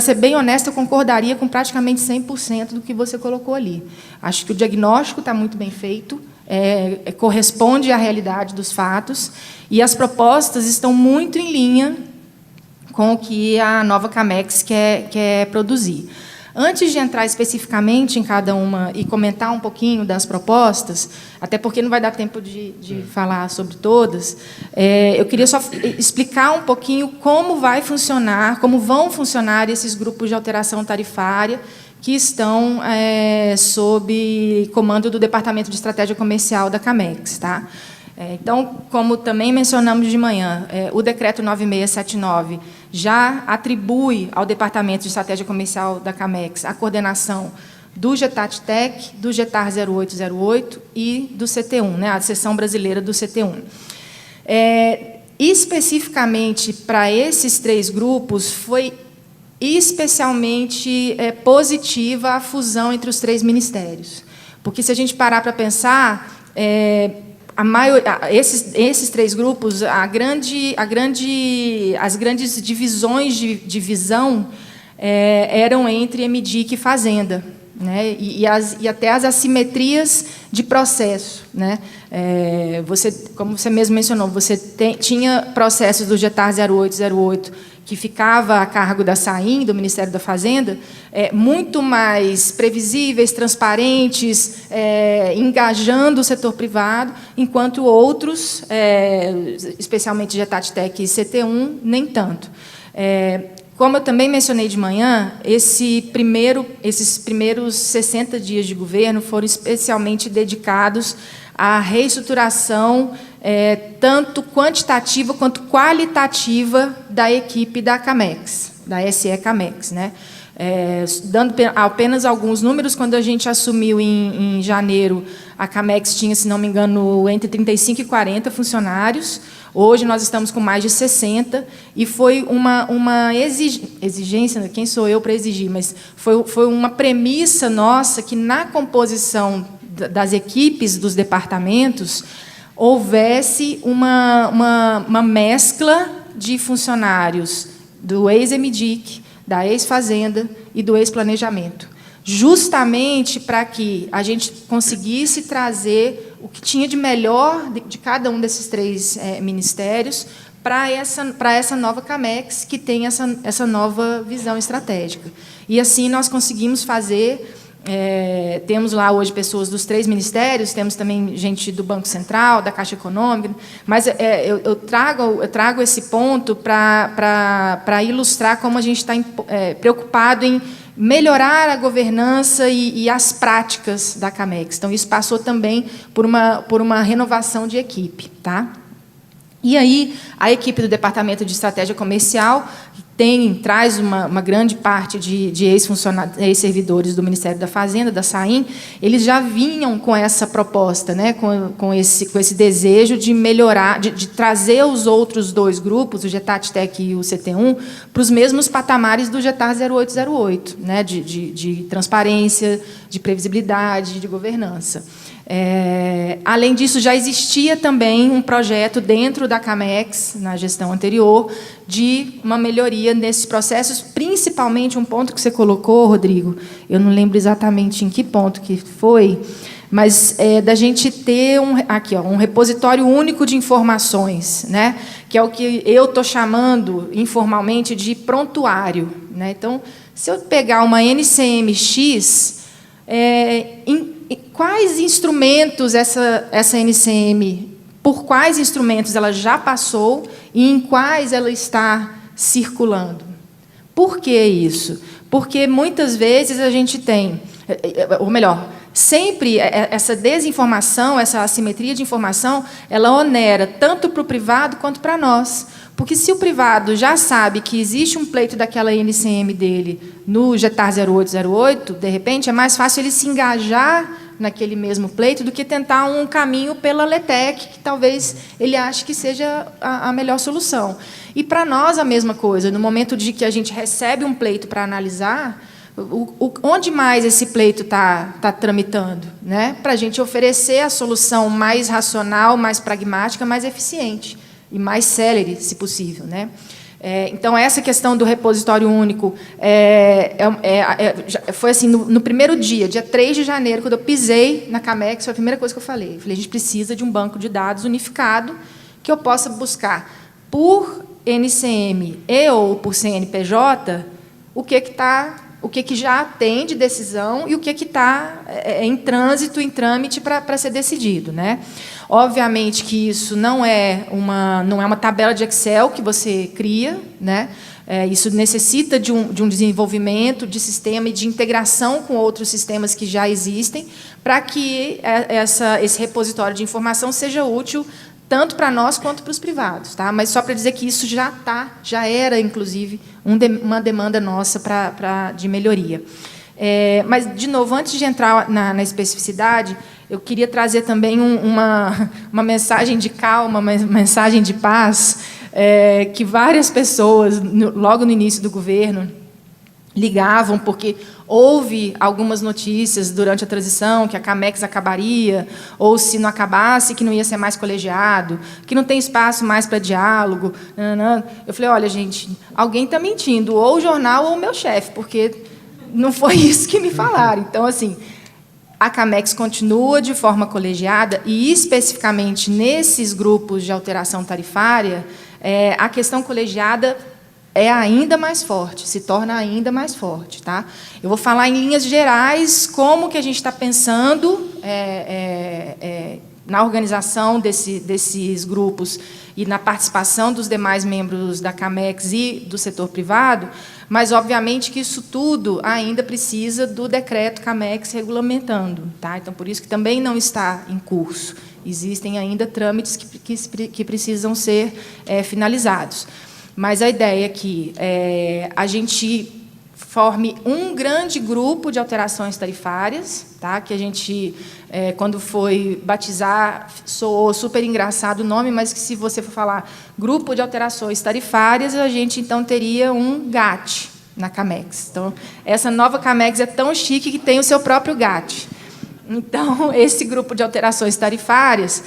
C: ser bem honesta, eu concordaria com praticamente 100% do que você colocou ali. Acho que o diagnóstico está muito bem feito, corresponde à realidade dos fatos, e as propostas estão muito em linha com o que a nova Camex quer produzir. Antes de entrar especificamente em cada uma e comentar um pouquinho das propostas, até porque não vai dar tempo de falar sobre todas, eu queria só explicar um pouquinho como vão funcionar esses grupos de alteração tarifária que estão sob comando do Departamento de Estratégia Comercial da Camex, tá? Então, como também mencionamos de manhã, o Decreto 9679 já atribui ao Departamento de Estratégia Comercial da Camex a coordenação do GETAT-TEC, do GETAR 0808 e do CT1, né, a seção brasileira do CT1. Especificamente para esses 3 grupos, foi especialmente positiva a fusão entre os 3 ministérios. Porque, se a gente parar para pensar, esses 3 grupos, as grandes divisões de visão eram entre MDIC e Fazenda, né? E até as assimetrias de processo, né? Como você mesmo mencionou, você tinha processos do GETAR 0808 que ficava a cargo da SAIM, do Ministério da Fazenda, muito mais previsíveis, transparentes, engajando o setor privado, enquanto outros, especialmente GETAT-TEC e CT1, nem tanto. Como eu também mencionei de manhã, esses primeiros 60 dias de governo foram especialmente dedicados à reestruturação tanto quantitativa quanto qualitativa da equipe da Camex, da SE Camex, né? Dando apenas alguns números, quando a gente assumiu em janeiro, a Camex tinha, se não me engano, entre 35 e 40 funcionários. Hoje nós estamos com mais de 60, e foi uma exigência, quem sou eu para exigir, mas foi uma premissa nossa que, na composição das equipes dos departamentos, houvesse uma mescla de funcionários do ex-MDIC, da ex-Fazenda e do ex-Planejamento, justamente para que a gente conseguisse trazer o que tinha de melhor de cada um desses 3 ministérios para essa nova Camex, que tem essa nova visão estratégica. E, assim, nós conseguimos fazer. Temos lá hoje pessoas dos 3 ministérios, temos também gente do Banco Central, da Caixa Econômica, mas eu trago esse ponto para ilustrar como a gente está preocupado em melhorar a governança e as práticas da Camex. Então, isso passou também por uma renovação de equipe, tá? E aí, a equipe do Departamento de Estratégia Comercial traz uma grande parte de ex-servidores do Ministério da Fazenda, da SAIM. Eles já vinham com essa proposta, né, com esse desejo de melhorar, de trazer os outros 2 grupos, o GETAT-TEC e o CT1, para os mesmos patamares do GETAR 0808, né, de transparência, de previsibilidade, de governança. Além disso, já existia também um projeto dentro da Camex, na gestão anterior, de uma melhoria nesses processos, principalmente um ponto que você colocou, Rodrigo, eu não lembro exatamente em que ponto que foi, mas da gente ter um repositório único de informações, né, que é o que eu estou chamando informalmente de prontuário, né? Então, se eu pegar uma NCM-X, quais instrumentos essa NCM, por quais instrumentos ela já passou e em quais ela está circulando? Por que isso? Porque muitas vezes a gente tem, ou melhor, sempre essa desinformação, essa assimetria de informação, ela onera tanto para o privado quanto para nós. Porque se o privado já sabe que existe um pleito daquela NCM dele no GETAR 0808, de repente, é mais fácil ele se engajar naquele mesmo pleito do que tentar um caminho pela LETEC, que talvez ele ache que seja a melhor solução. E, para nós, a mesma coisa. No momento de que a gente recebe um pleito para analisar, onde mais esse pleito está tramitando, né? Para a gente oferecer a solução mais racional, mais pragmática, mais eficiente e mais célere, se possível, né? Então, essa questão do repositório único foi assim, no primeiro dia 3 de janeiro, quando eu pisei na Camex, foi a primeira coisa que eu falei. Eu falei, a gente precisa de um banco de dados unificado que eu possa buscar por NCM ou por CNPJ o que já tem de decisão e o que está em trânsito, em trâmite para ser decidido, né? Obviamente que isso não é uma tabela de Excel que você cria, né? Isso necessita de um desenvolvimento de sistema e de integração com outros sistemas que já existem, para que esse repositório de informação seja útil tanto para nós quanto para os privados, tá? Mas só para dizer que isso já era, inclusive, uma demanda nossa de melhoria. Mas, de novo, antes de entrar na especificidade, eu queria trazer também uma mensagem de calma, uma mensagem de paz, que várias pessoas, logo no início do governo, ligavam, porque houve algumas notícias durante a transição que a Camex acabaria, ou, se não acabasse, que não ia ser mais colegiado, que não tem espaço mais para diálogo. Eu falei, olha, gente, alguém está mentindo, ou o jornal ou o meu chefe, porque não foi isso que me falaram. Então, assim, a Camex continua de forma colegiada, e, especificamente, nesses grupos de alteração tarifária, a questão colegiada é ainda mais forte, se torna ainda mais forte, tá? Eu vou falar em linhas gerais como que a gente está pensando na organização desses grupos e na participação dos demais membros da Camex e do setor privado, mas, obviamente, que isso tudo ainda precisa do decreto Camex regulamentando, tá? Então, por isso que também não está em curso. Existem ainda trâmites que precisam ser finalizados. Mas a ideia é que a gente forme um grande grupo de alterações tarifárias, tá? Que a gente, quando foi batizar, soou super engraçado o nome, mas que, se você for falar grupo de alterações tarifárias, a gente, então, teria um GAT na Camex. Então, essa nova Camex é tão chique que tem o seu próprio GAT. Então, esse grupo de alterações tarifárias,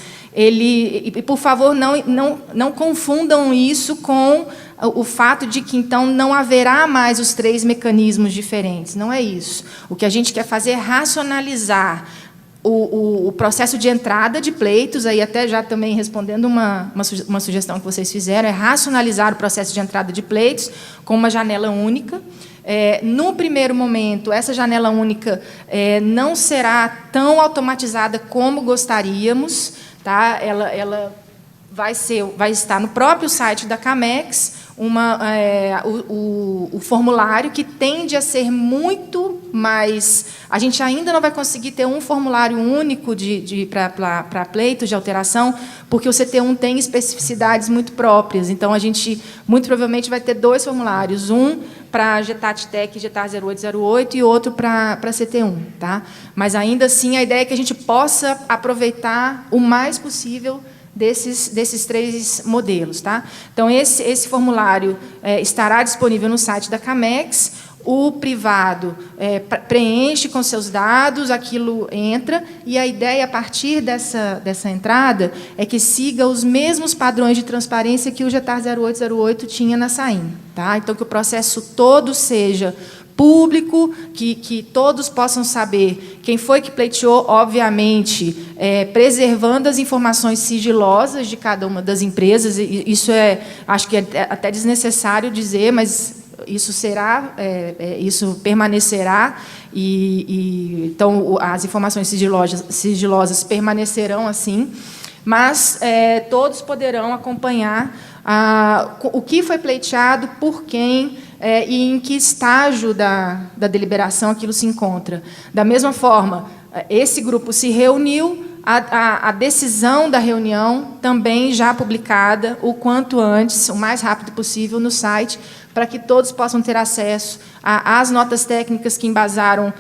C: por favor, não confundam isso com o fato de que, então, não haverá mais os 3 mecanismos diferentes. Não é isso. O que a gente quer fazer é racionalizar o processo de entrada de pleitos, aí até já também respondendo uma sugestão que vocês fizeram, é racionalizar o processo de entrada de pleitos com uma janela única. No primeiro momento, essa janela única não será tão automatizada como gostaríamos, tá? Ela vai estar no próprio site da Camex, o formulário, que tende a ser muito mais... A gente ainda não vai conseguir ter um formulário único para pleitos de alteração, porque o CT1 tem especificidades muito próprias. Então, a gente, muito provavelmente, vai ter 2 formulários, um para GETAT-TEC e GETAR 0808 e outro para CT1. Tá? Mas, ainda assim, a ideia é que a gente possa aproveitar o mais possível desses 3 modelos. Tá? Então, esse formulário estará disponível no site da Camex. O privado preenche com seus dados, aquilo entra, e a ideia, a partir dessa entrada, é que siga os mesmos padrões de transparência que o GETAR 0808 tinha na SAIM. Tá? Então, que o processo todo seja público, que todos possam saber quem foi que pleiteou, obviamente, preservando as informações sigilosas de cada uma das empresas. Isso acho que é até desnecessário dizer, mas isso isso permanecerá, então as informações sigilosas permanecerão assim, mas todos poderão acompanhar o que foi pleiteado, por quem, e em que estágio da deliberação aquilo se encontra. Da mesma forma, esse grupo se reuniu, a decisão da reunião também já publicada o quanto antes, o mais rápido possível, no site, para que todos possam ter acesso às notas técnicas que embasaram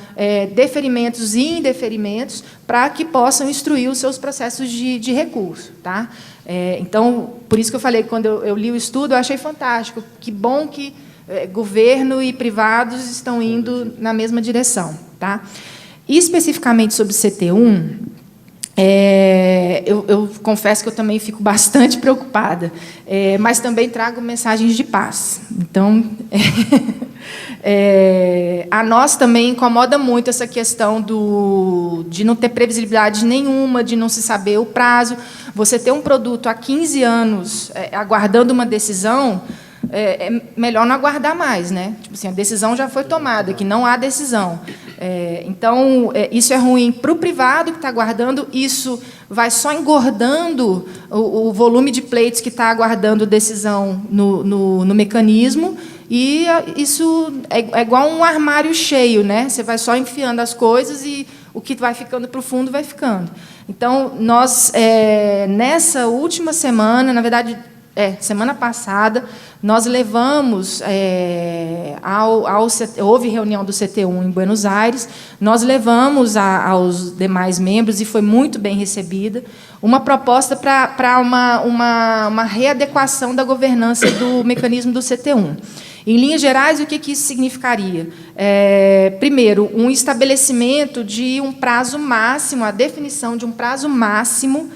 C: deferimentos e indeferimentos, para que possam instruir os seus processos de recurso. Tá? Então, por isso que eu falei, quando eu li o estudo, eu achei fantástico. Que bom que governo e privados estão indo na mesma direção. Tá? E, especificamente sobre o CT1, eu confesso que eu também fico bastante preocupada, mas também trago mensagens de paz. Então, a nós também incomoda muito essa questão de não ter previsibilidade nenhuma, de não se saber o prazo. Você ter um produto há 15 anos aguardando uma decisão, é melhor não aguardar mais, né? Tipo assim, a decisão já foi tomada, que não há decisão. Então, isso é ruim para o privado que está aguardando, isso vai só engordando o volume de pleitos que está aguardando decisão no mecanismo, e isso é igual um armário cheio, né? Você vai só enfiando as coisas e o que vai ficando para o fundo vai ficando. Então, nós, nessa última semana, na verdade, semana passada, nós levamos, houve reunião do CT1 em Buenos Aires, nós levamos aos demais membros, e foi muito bem recebida, uma proposta para uma readequação da governança do mecanismo do CT1. Em linhas gerais, o que isso significaria? Primeiro, um estabelecimento de um prazo máximo, a definição de um prazo máximo.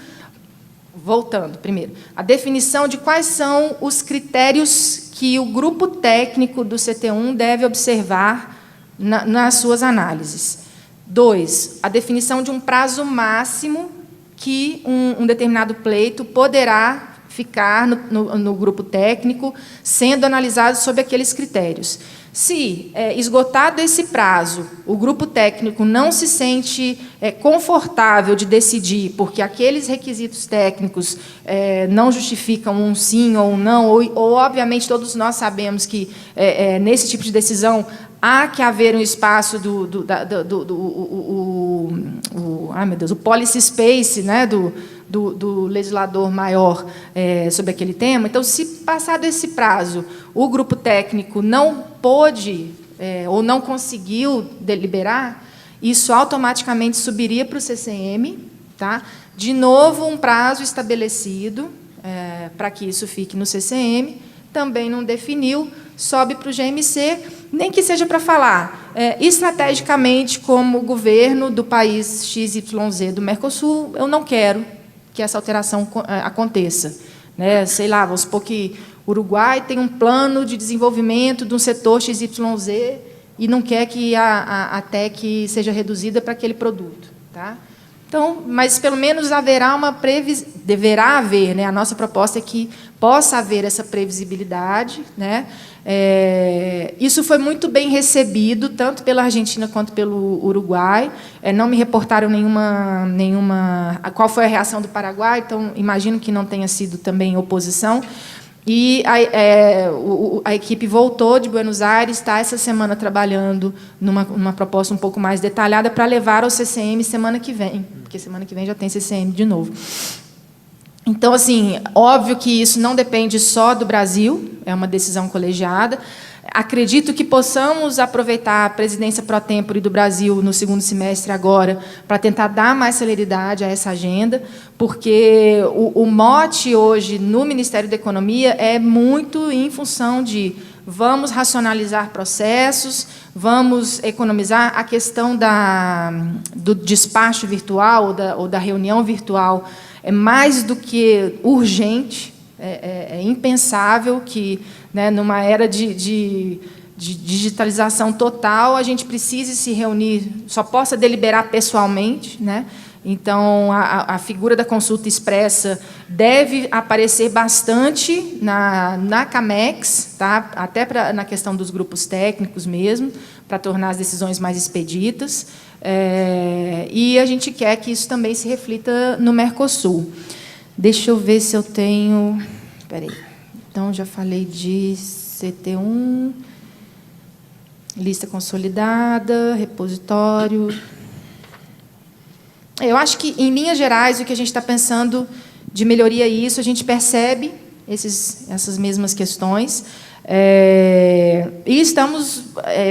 C: Voltando, primeiro, a definição de quais são os critérios que o grupo técnico do CT1 deve observar nas suas análises. 2, a definição de um prazo máximo que um determinado pleito poderá ficar no grupo técnico, sendo analisado sob aqueles critérios. Se, esgotado esse prazo, o grupo técnico não se sente confortável de decidir, porque aqueles requisitos técnicos não justificam um sim ou um não, ou obviamente, todos nós sabemos que, nesse tipo de decisão, há que haver um espaço o policy space, né, do legislador maior sobre aquele tema. Então, se passado esse prazo, o grupo técnico não pôde ou não conseguiu deliberar, isso automaticamente subiria para o CCM, tá? De novo, um prazo estabelecido para que isso fique no CCM, também não definiu, sobe para o GMC, nem que seja para falar estrategicamente, como governo do país XYZ do Mercosul, eu não quero que essa alteração aconteça. Né? Sei lá, vamos supor que o Uruguai tem um plano de desenvolvimento de um setor XYZ e não quer que a TEC seja reduzida para aquele produto. Tá? Então, mas, pelo menos, deverá haver, né? A nossa proposta é que possa haver essa previsibilidade. Né? Isso foi muito bem recebido, tanto pela Argentina quanto pelo Uruguai. Não me reportaram nenhuma... Qual foi a reação do Paraguai, então, imagino que não tenha sido também oposição. E a equipe voltou de Buenos Aires, está essa semana trabalhando numa proposta um pouco mais detalhada para levar ao CCM semana que vem, porque semana que vem já tem CCM de novo. Então, assim, óbvio que isso não depende só do Brasil, é uma decisão colegiada. Acredito que possamos aproveitar a presidência pro tempore do Brasil no segundo semestre agora para tentar dar mais celeridade a essa agenda, porque o mote hoje no Ministério da Economia é muito em função de vamos racionalizar processos, vamos economizar. A questão do despacho virtual ou da reunião virtual é mais do que urgente, é impensável que, né, numa era de digitalização total, a gente precise se reunir, só possa deliberar pessoalmente. Né? Então, a figura da consulta expressa deve aparecer bastante na CAMEX, tá? Até na questão dos grupos técnicos mesmo, para tornar as decisões mais expeditas. E a gente quer que isso também se reflita no Mercosul. Deixa eu ver se eu tenho... Espera aí. Então, já falei de CT1. Lista consolidada, repositório. Eu acho que, em linhas gerais, o que a gente está pensando de melhoria é isso, a gente percebe essas mesmas questões, e estamos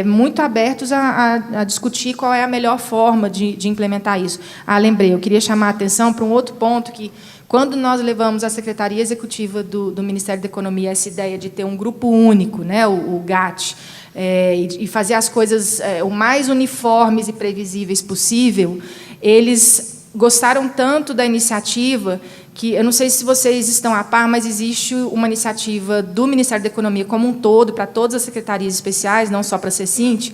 C: muito abertos a discutir qual é a melhor forma de implementar isso. Lembrei, eu queria chamar a atenção para um outro ponto que, quando nós levamos à Secretaria Executiva do Ministério da Economia essa ideia de ter um grupo único, né, o GAT, e fazer as coisas o mais uniformes e previsíveis possível, eles gostaram tanto da iniciativa que, eu não sei se vocês estão a par, mas existe uma iniciativa do Ministério da Economia como um todo, para todas as secretarias especiais, não só para a CECINT,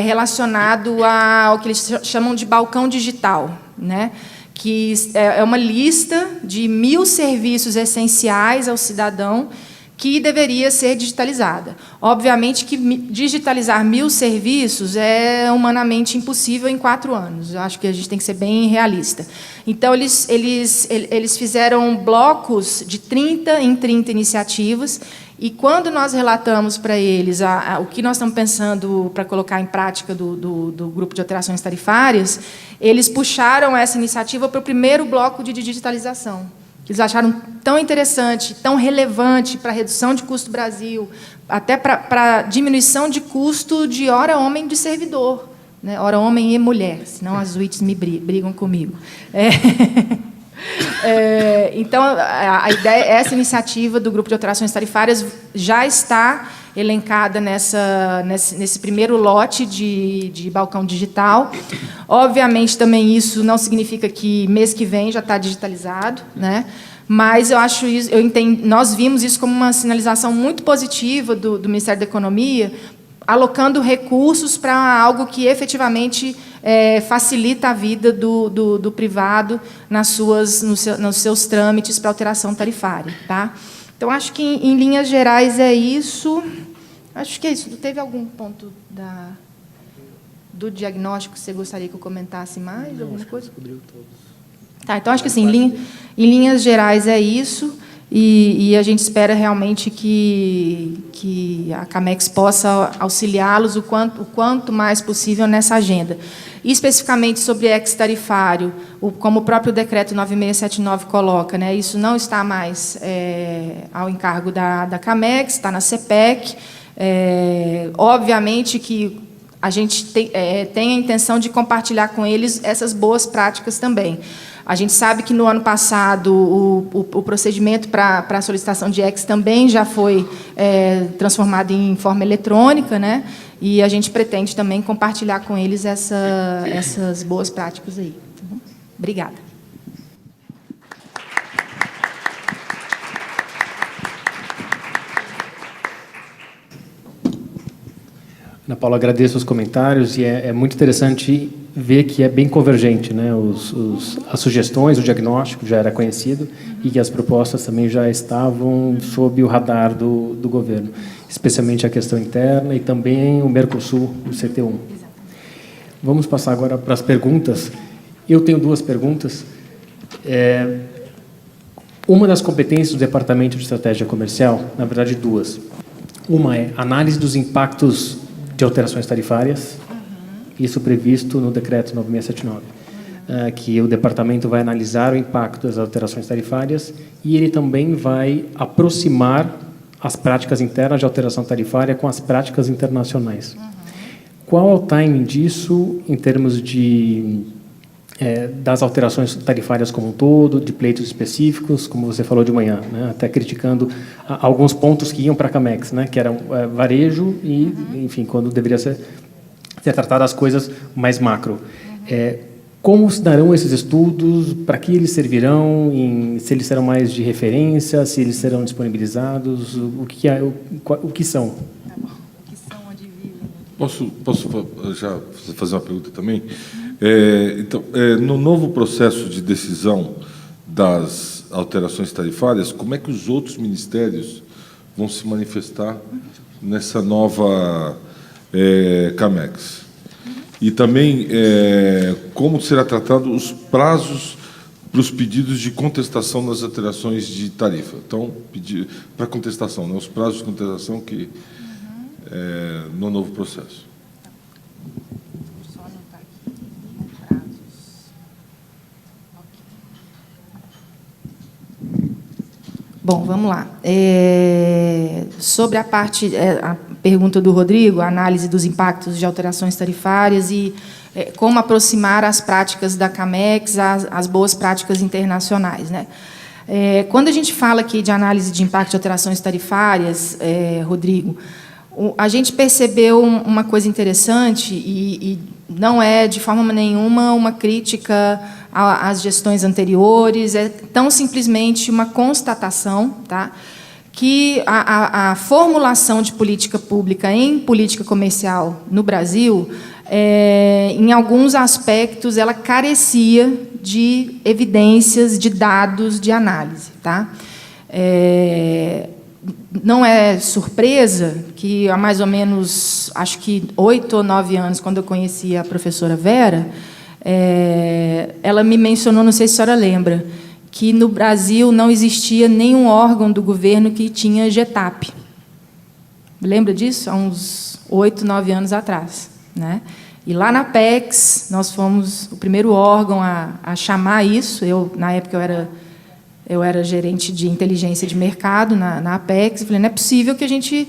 C: relacionado ao que eles chamam de balcão digital, né? Que é uma lista de 1.000 serviços essenciais ao cidadão que deveria ser digitalizada. Obviamente que digitalizar 1.000 serviços é humanamente impossível em 4 anos. Eu acho que a gente tem que ser bem realista. Então, eles fizeram blocos de 30 em 30 iniciativas, e, quando nós relatamos para eles o que nós estamos pensando para colocar em prática do grupo de alterações tarifárias, eles puxaram essa iniciativa para o primeiro bloco de digitalização. Eles acharam tão interessante, tão relevante para a redução de custo do Brasil, até para a diminuição de custo de hora homem de servidor, né? Hora homem e mulher, senão as UITs me brigam comigo. Então, a ideia, essa iniciativa do Grupo de Alterações Tarifárias já está elencada nesse primeiro lote de balcão digital. Obviamente, também isso não significa que mês que vem já está digitalizado, né? Mas eu acho isso, nós vimos isso como uma sinalização muito positiva do Ministério da Economia, alocando recursos para algo que efetivamente facilita a vida do privado nos seus trâmites para alteração tarifária, tá? Então, acho que, em linhas gerais, é isso. Acho que é isso. Teve algum ponto do diagnóstico que você gostaria que eu comentasse mais?
A: Não,
C: alguma coisa?
A: Cobriu todos.
C: Tá, então, acho que, assim, em linhas gerais, é isso. E a gente espera realmente que a CAMEX possa auxiliá-los o quanto mais possível nessa agenda. E, especificamente, sobre ex-tarifário, como o próprio decreto 9679 coloca, né, isso não está mais ao encargo da CAMEX, está na CPEC. Obviamente que a gente tem a intenção de compartilhar com eles essas boas práticas também. A gente sabe que, no ano passado, o procedimento para a solicitação de ex também já foi transformado em forma eletrônica, né? E a gente pretende também compartilhar com eles essas boas práticas aí. Obrigada.
A: Ana Paula, agradeço os comentários, e é muito interessante ver que é bem convergente, né? As sugestões, o diagnóstico já era conhecido, e que as propostas também já estavam sob o radar do governo, especialmente a questão interna e também o Mercosul, o CT1. Vamos passar agora para as perguntas. Eu tenho 2 perguntas. Uma das competências do Departamento de Estratégia Comercial, na verdade 2. Uma é análise dos impactos de alterações tarifárias, isso previsto no decreto 9679, que o departamento vai analisar o impacto das alterações tarifárias, e ele também vai aproximar as práticas internas de alteração tarifária com as práticas internacionais. Qual é o timing disso em termos das alterações tarifárias como um todo, de pleitos específicos, como você falou de manhã, né? Até criticando alguns pontos que iam para a CAMEX, né? Que eram varejo e, enfim, quando deveria ser tratado as coisas mais macro. Como se darão esses estudos? Para que eles servirão? Se eles serão mais de referência? Se eles serão disponibilizados? O que são?
B: Posso já fazer uma pergunta também? Então, no novo processo de decisão das alterações tarifárias, como é que os outros ministérios vão se manifestar nessa nova CAMEX? E também como será tratado os prazos para os pedidos de contestação das alterações de tarifa? Então, para contestação, né, os prazos de contestação no novo processo.
C: Bom, vamos lá. Sobre a pergunta do Rodrigo, a análise dos impactos de alterações tarifárias e como aproximar as práticas da CAMEX às boas práticas internacionais, né? Quando a gente fala aqui de análise de impacto de alterações tarifárias, Rodrigo, a gente percebeu uma coisa interessante e não é, de forma nenhuma, uma crítica às gestões anteriores, é tão simplesmente uma constatação, tá, que a formulação de política pública em política comercial no Brasil, em alguns aspectos, ela carecia de evidências, de dados, de análise. Tá? Não é surpresa que, há mais ou menos, acho que 8 ou 9 anos, quando eu conheci a professora Vera, ela me mencionou, não sei se a senhora lembra, que no Brasil não existia nenhum órgão do governo que tinha GETAP. Lembra disso? Há uns 8, 9 anos atrás. Né? E lá na Apex, nós fomos o primeiro órgão a chamar isso. Na época, eu era gerente de inteligência de mercado na Apex. Eu falei, não é possível que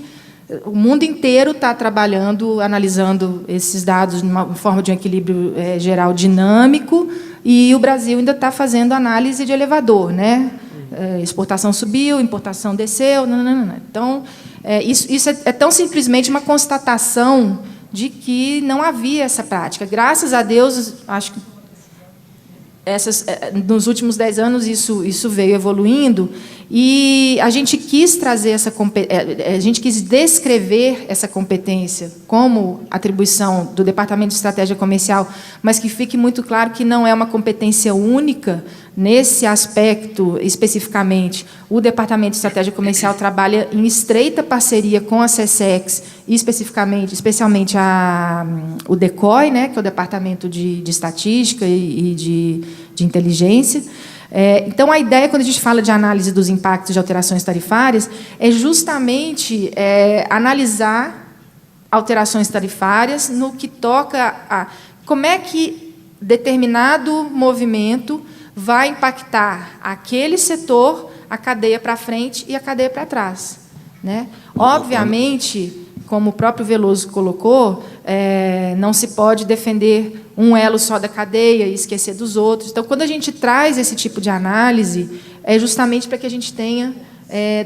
C: o mundo inteiro está trabalhando, analisando esses dados de uma forma de um equilíbrio geral dinâmico, e o Brasil ainda está fazendo análise de elevador, né? Exportação subiu, importação desceu. Não. Então, isso é tão simplesmente uma constatação de que não havia essa prática. Graças a Deus, acho que nos últimos 10 anos isso veio evoluindo, e a gente quis trazer a gente quis descrever essa competência como atribuição do Departamento de Estratégia Comercial, mas que fique muito claro que não é uma competência única. Nesse aspecto, especificamente, o Departamento de Estratégia Comercial trabalha em estreita parceria com a SESEX, e especialmente o DECOI, né, que é o Departamento de Estatística e de Inteligência. Então, a ideia, quando a gente fala de análise dos impactos de alterações tarifárias, é justamente analisar alterações tarifárias no que toca a como é que determinado movimento vai impactar aquele setor, a cadeia para frente e a cadeia para trás. Né? Obviamente, como o próprio Veloso colocou, não se pode defender um elo só da cadeia e esquecer dos outros. Então, quando a gente traz esse tipo de análise, é justamente para que a gente tenha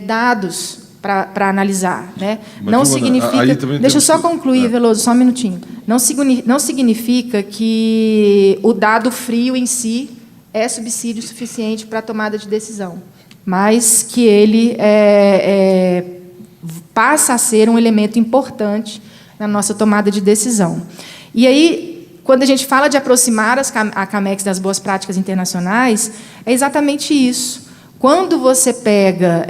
C: dados para analisar. Né? Não significa... Deixa eu só concluir, Veloso, só um minutinho. Não significa que o dado frio em si é subsídio suficiente para a tomada de decisão, mas que ele passa a ser um elemento importante na nossa tomada de decisão. E aí, quando a gente fala de aproximar a CAMEX das boas práticas internacionais, é exatamente isso. Quando você pega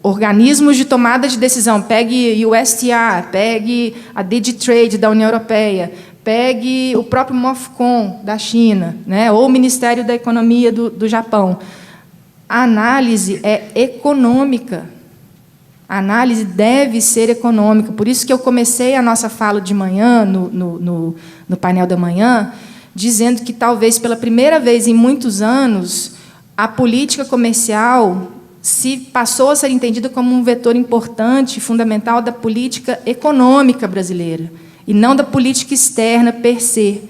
C: organismos de tomada de decisão, pegue o USTR, pegue a Digitrade da União Europeia, pegue o próprio MOFCOM da China, né, ou o Ministério da Economia do Japão, a análise é econômica. A análise deve ser econômica. Por isso que eu comecei a nossa fala de manhã, no painel da manhã, dizendo que, talvez, pela primeira vez em muitos anos, a política comercial passou a ser entendida como um vetor importante, fundamental, da política econômica brasileira, e não da política externa per se.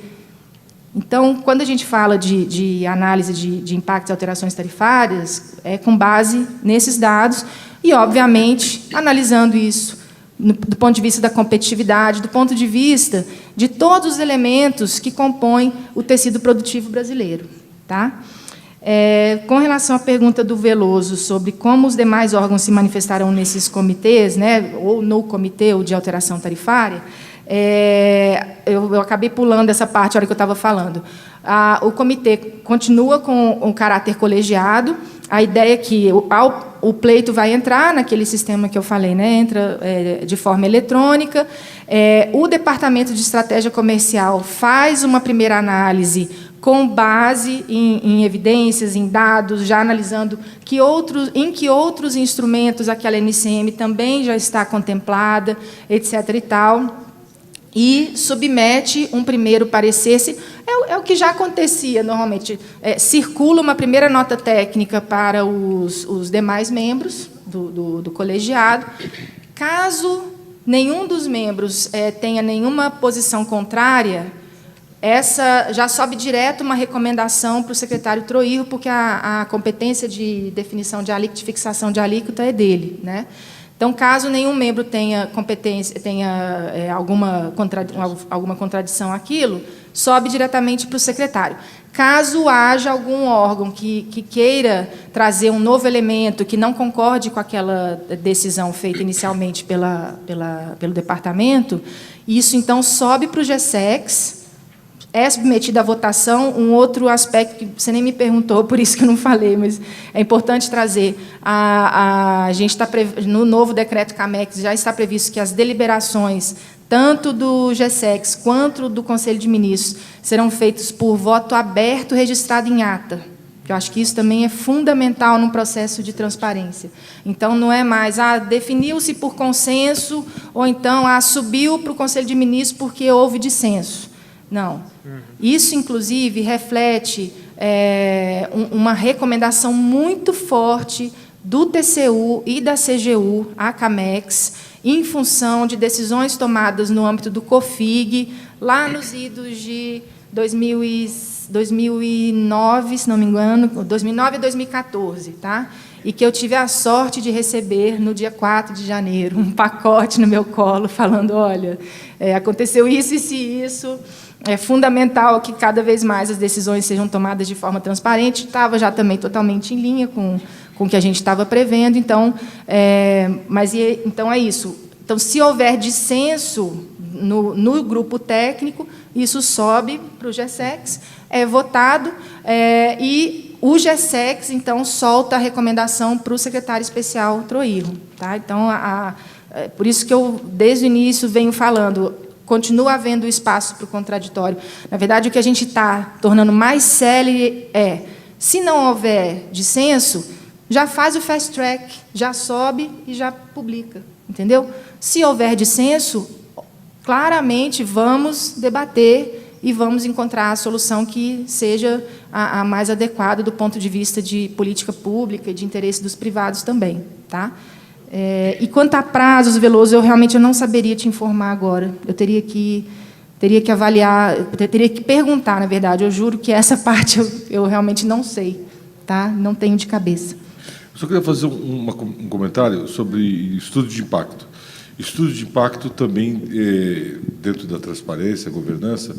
C: Então, quando a gente fala de análise de impactos e alterações tarifárias, é com base nesses dados e, obviamente, analisando isso do ponto de vista da competitividade, do ponto de vista de todos os elementos que compõem o tecido produtivo brasileiro. Tá? Com relação à pergunta do Veloso sobre como os demais órgãos se manifestarão nesses comitês, né, ou no comitê de alteração tarifária, eu acabei pulando essa parte na hora que eu estava falando. O comitê continua com um caráter colegiado. A ideia é que o pleito vai entrar naquele sistema que eu falei, né? Entra de forma eletrônica. O Departamento de Estratégia Comercial faz uma primeira análise com base em evidências, em dados, já analisando em que outros instrumentos aquela NCM também já está contemplada, etc. e tal. e submete um primeiro parecer. É o que já acontecia normalmente. Circula uma primeira nota técnica para os demais membros do colegiado. Caso nenhum dos membros tenha nenhuma posição contrária, essa já sobe direto uma recomendação para o secretário Troirro, porque a competência de definição de alíquota, de fixação de alíquota é dele, né? Então, caso nenhum membro tenha competência, alguma contradição àquilo, sobe diretamente para o secretário. Caso haja algum órgão que queira trazer um novo elemento que não concorde com aquela decisão feita inicialmente pelo departamento, isso, então, sobe para o GSEX, é submetido à votação. Um outro aspecto que você nem me perguntou, por isso que eu não falei, mas é importante trazer. A gente está no novo decreto CAMEX já está previsto que as deliberações, tanto do GSEX quanto do Conselho de Ministros, serão feitas por voto aberto registrado em ata. Eu acho que isso também é fundamental no processo de transparência. Então, não é mais, definiu-se por consenso, ou então, subiu para o Conselho de Ministros porque houve dissenso. Não. Isso, inclusive, reflete uma recomendação muito forte do TCU e da CGU, à CAMEX, em função de decisões tomadas no âmbito do COFIG, lá nos idos de 2009, se não me engano, 2009 a 2014, tá? E que eu tive a sorte de receber, no dia 4 de janeiro, um pacote no meu colo, falando, olha, aconteceu isso e isso, é fundamental que, cada vez mais, as decisões sejam tomadas de forma transparente. Estava já também totalmente em linha com o que a gente estava prevendo. Então, então é isso. Então, se houver dissenso no grupo técnico, isso sobe para o GSEX, é votado, e o GSEX, então, solta a recomendação para o secretário especial Troirro. Tá? Então, por isso que eu, desde o início, venho falando, continua havendo espaço para o contraditório. Na verdade, o que a gente está tornando mais célere se não houver dissenso, já faz o fast track, já sobe e já publica, entendeu? Se houver dissenso, claramente vamos debater e vamos encontrar a solução que seja a mais adequada do ponto de vista de política pública e de interesse dos privados também, tá? E quanto a prazos, Veloso, eu realmente não saberia te informar agora. Eu teria que avaliar, teria que perguntar, na verdade. Eu juro que essa parte eu realmente não sei, tá? Não tenho de cabeça.
B: Eu só queria fazer um comentário sobre estudo de impacto. Estudo de impacto também, dentro da transparência, governança,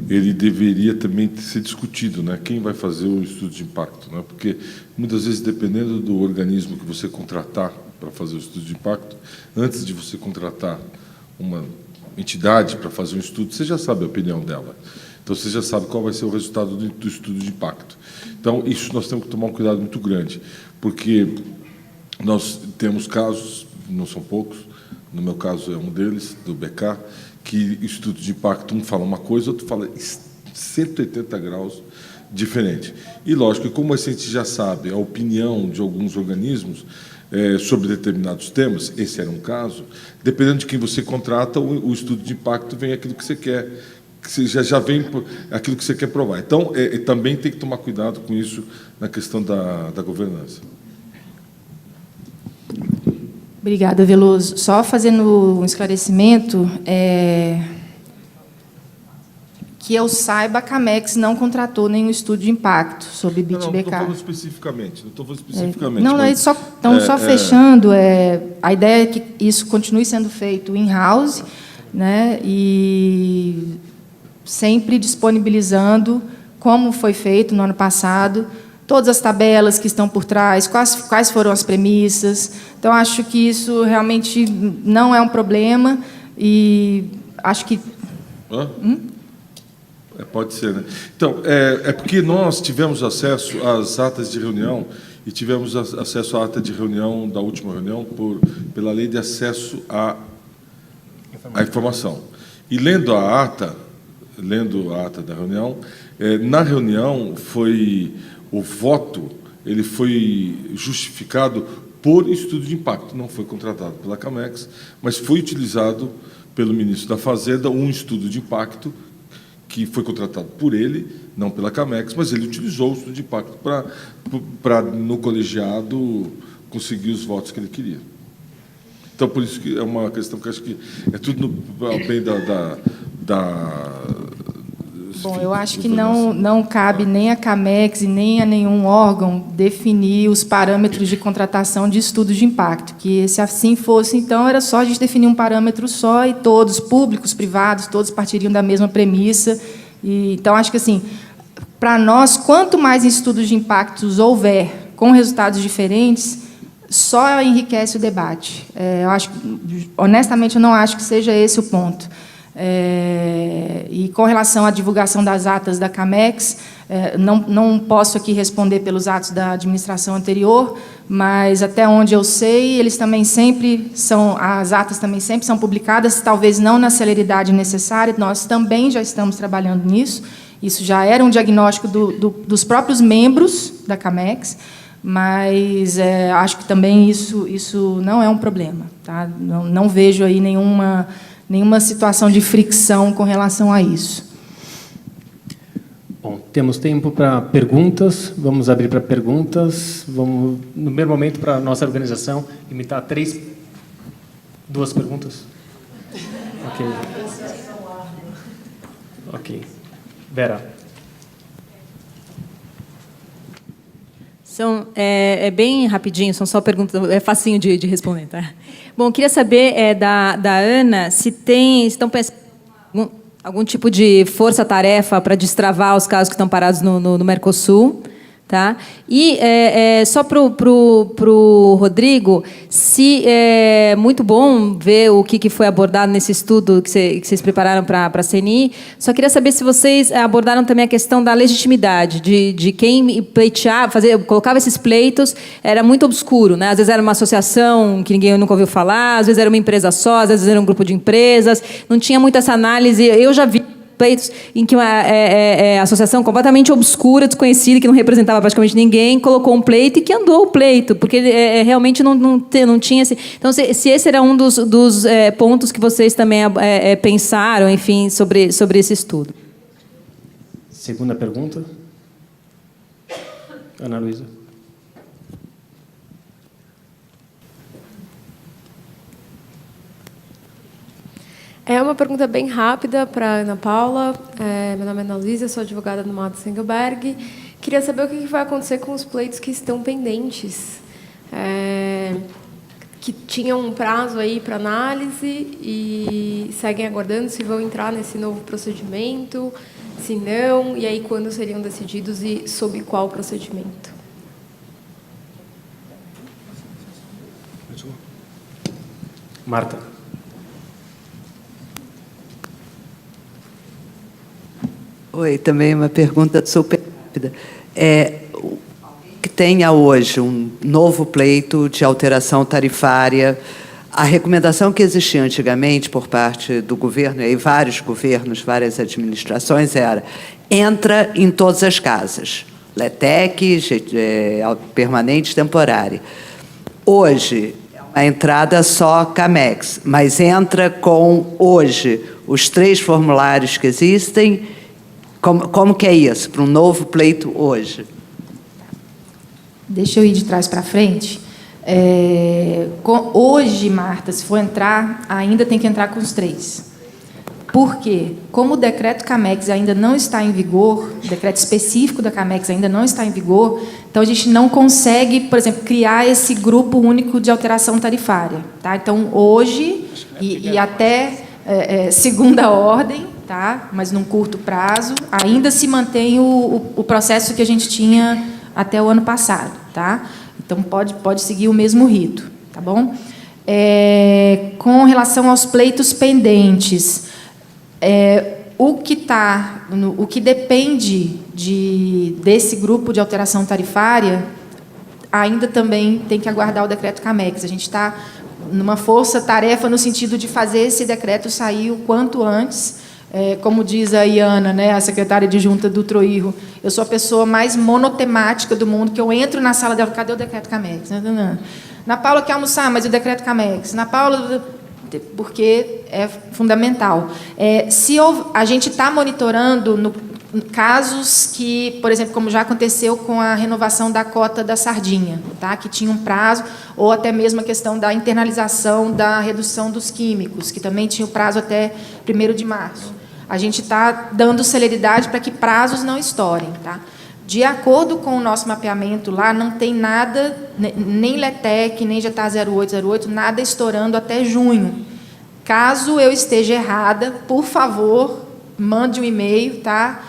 B: ele deveria também ser discutido, né? Quem vai fazer o estudo de impacto, né? Porque, muitas vezes, dependendo do organismo que você contratar para fazer o estudo de impacto, antes de você contratar uma entidade para fazer um estudo, você já sabe a opinião dela. Então, você já sabe qual vai ser o resultado do estudo de impacto. Então, isso nós temos que tomar um cuidado muito grande, porque nós temos casos, não são poucos, no meu caso é um deles, do BK, que estudo de impacto, um fala uma coisa, outro fala 180 graus diferente. E, lógico, que como a gente já sabe a opinião de alguns organismos sobre determinados temas, esse era um caso, dependendo de quem você contrata, o estudo de impacto vem aquilo que você quer, que já vem aquilo que você quer provar. Então, também tem que tomar cuidado com isso na questão da governança.
C: Obrigada, Veloso. Só fazendo um esclarecimento, que eu saiba, a CAMEX não contratou nenhum estudo de impacto sobre BitBK.
B: Não estou falando especificamente.
C: Não, mas só fechando, a ideia é que isso continue sendo feito in-house, né, e sempre disponibilizando, como foi feito no ano passado, todas as tabelas que estão por trás, quais foram as premissas. Então, acho que isso realmente não é um problema e acho que...
B: Pode ser, né? Então, porque nós tivemos acesso às atas de reunião e tivemos acesso à ata de reunião da última reunião pela lei de acesso à informação. E lendo a ata da reunião, na reunião o voto ele foi justificado por estudo de impacto, não foi contratado pela CAMEX, mas foi utilizado pelo ministro da Fazenda um estudo de impacto que foi contratado por ele, não pela Camex, mas ele utilizou o estudo de impacto para no colegiado, conseguir os votos que ele queria. Então, por isso que é uma questão que eu acho que é tudo ao bem
C: Bom, eu acho que não cabe nem a Camex e nem a nenhum órgão definir os parâmetros de contratação de estudo de impacto, que se assim fosse, então, era só a gente definir um parâmetro só e todos, públicos, privados, todos partiriam da mesma premissa. Então, acho que, assim, para nós, quanto mais estudos de impactos houver com resultados diferentes, só enriquece o debate. Eu acho, honestamente, eu não acho que seja esse o ponto. E com relação à divulgação das atas da Camex, não posso aqui responder pelos atos da administração anterior, mas até onde eu sei, eles também sempre são, as atas também sempre são publicadas, talvez não na celeridade necessária. Nós também já estamos trabalhando nisso. Isso já era um diagnóstico dos próprios membros da Camex, mas acho que também isso não é um problema, tá? Não vejo aí nenhuma situação de fricção com relação a isso.
A: Bom, temos tempo para perguntas. Vamos abrir para perguntas. Vamos, no primeiro momento, para a nossa organização, limitar a 2 perguntas. Ok. Ok. Vera.
D: É bem rapidinho, são só perguntas, é facinho de responder, tá? Bom, queria saber da Ana se estão pensando em algum tipo de força-tarefa para destravar os casos que estão parados no Mercosul, tá? E só para o Rodrigo, se é muito bom ver o que foi abordado nesse estudo que vocês prepararam para a CNI, só queria saber se vocês abordaram também a questão da legitimidade, de quem pleiteava, colocava esses pleitos, era muito obscuro, né? Às vezes era uma associação que ninguém nunca ouviu falar, às vezes era uma empresa só, às vezes era um grupo de empresas, não tinha muito essa análise. Eu já vi pleitos em que uma associação completamente obscura, desconhecida, que não representava praticamente ninguém, colocou um pleito e que andou o pleito, porque realmente não tinha... Então, se esse era um dos pontos que vocês também pensaram, enfim, sobre esse estudo.
A: Segunda pergunta. Ana Luísa.
E: É uma pergunta bem rápida para a Ana Paula. Meu nome é Ana Luísa, sou advogada no Matos Engelberg. Queria saber o que vai acontecer com os pleitos que estão pendentes, que tinham um prazo aí para análise e seguem aguardando se vão entrar nesse novo procedimento, se não, e aí quando seriam decididos e sob qual procedimento.
A: Marta.
F: Oi, também uma pergunta super rápida. Que tenha hoje um novo pleito de alteração tarifária, a recomendação que existia antigamente por parte do governo, e vários governos, várias administrações, era: entra em todas as casas, LETEC, permanente, temporária. Hoje, a entrada só Camex, mas entra com, hoje, os 3 formulários que existem. Como que é isso, para um novo pleito hoje?
C: Deixa eu ir de trás para frente. Hoje, Marta, se for entrar, ainda tem que entrar com os 3. Por quê? Como o decreto Camex ainda não está em vigor, o decreto específico da Camex ainda não está em vigor, então a gente não consegue, por exemplo, criar esse grupo único de alteração tarifária. Tá? Então, hoje e até segunda ordem, tá? Mas num curto prazo, ainda se mantém o processo que a gente tinha até o ano passado, tá? Então pode seguir o mesmo rito, tá bom? Com relação aos pleitos pendentes, o que depende desse grupo de alteração tarifária ainda também tem que aguardar o decreto Camex. A gente está numa força-tarefa no sentido de fazer esse decreto sair o quanto antes. Como diz a Iana, né, a secretária adjunta do Troirro, eu sou a pessoa mais monotemática do mundo, que eu entro na sala dela, cadê o decreto Camex? Na Paula quer almoçar, mas o decreto Camex. Na Paula... porque é fundamental. A gente está monitorando casos que, por exemplo, como já aconteceu com a renovação da cota da sardinha, tá? Que tinha um prazo, ou até mesmo a questão da internalização da redução dos químicos, que também tinha o prazo até 1º de março. A gente está dando celeridade para que prazos não estourem. Tá? De acordo com o nosso mapeamento lá, não tem nada, nem LETEC, nem JETAR 0808, nada estourando até junho. Caso eu esteja errada, por favor, mande um e-mail, tá?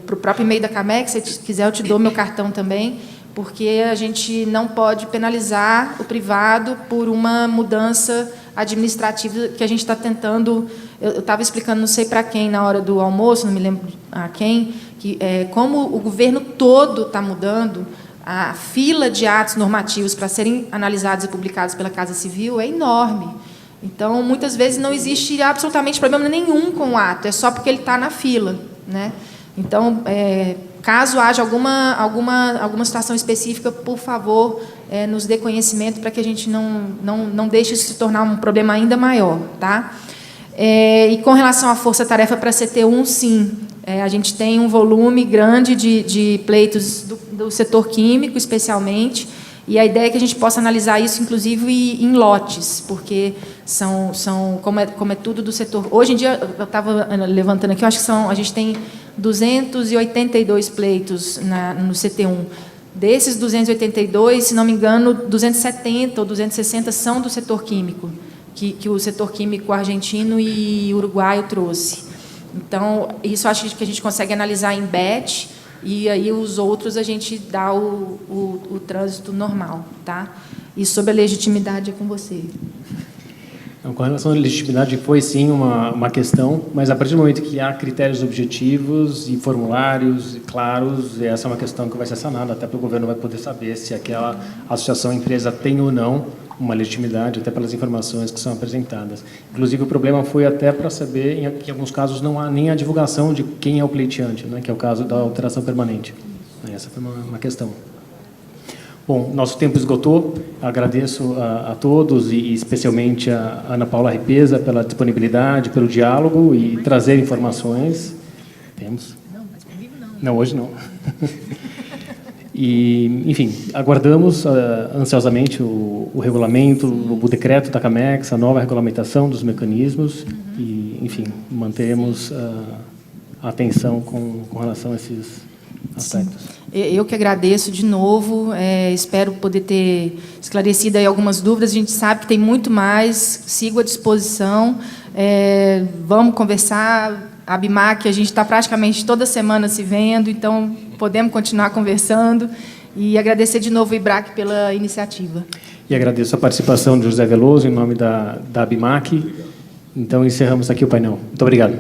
C: Para o próprio e-mail da CAMEX, se quiser eu te dou meu cartão também, porque a gente não pode penalizar o privado por uma mudança administrativa que a gente está tentando. Eu estava explicando, não sei para quem, na hora do almoço, não me lembro a quem, que como o governo todo está mudando, a fila de atos normativos para serem analisados e publicados pela Casa Civil é enorme. Então, muitas vezes, não existe absolutamente problema nenhum com o ato, é só porque ele está na fila. Né? Então, caso haja alguma situação específica, por favor, nos dê conhecimento para que a gente não deixe isso se tornar um problema ainda maior. Tá? E com relação à força-tarefa para a CT1, sim, a gente tem um volume grande de pleitos do setor químico, especialmente, e a ideia é que a gente possa analisar isso, inclusive, em lotes, porque como é tudo do setor. Hoje em dia, eu estava levantando aqui, eu acho que a gente tem 282 pleitos no CT1. Desses 282, se não me engano, 270 ou 260 são do setor químico, que o setor químico argentino e uruguaio trouxe. Então, isso acho que a gente consegue analisar em batch, e aí os outros a gente dá o trânsito normal. Tá? E sobre a legitimidade é com você.
A: Não, com relação à legitimidade, foi sim uma questão, mas a partir do momento que há critérios objetivos e formulários claros, essa é uma questão que vai ser sanada, até para o governo vai poder saber se aquela associação empresa tem ou não uma legitimidade, até pelas informações que são apresentadas. Inclusive, o problema foi até para saber que, em alguns casos, não há nem a divulgação de quem é o pleiteante, né, que é o caso da alteração permanente. Essa foi uma questão. Bom, nosso tempo esgotou. Agradeço a todos e especialmente a Ana Paula Repesa pela disponibilidade, pelo diálogo e trazer informações. Temos? Não, mas comigo não. Não, hoje não. E, enfim, aguardamos ansiosamente o regulamento, o decreto da CAMEX, a nova regulamentação dos mecanismos e, enfim, manteremos a atenção com relação a esses aspectos.
C: Sim. Eu que agradeço de novo, espero poder ter esclarecido aí algumas dúvidas. A gente sabe que tem muito mais, sigo à disposição, vamos conversar. A BIMAC, a gente está praticamente toda semana se vendo, então podemos continuar conversando. E agradecer de novo o IBRAC pela iniciativa.
A: E agradeço a participação de José Veloso, em nome da BIMAC. Então, encerramos aqui o painel. Muito obrigado.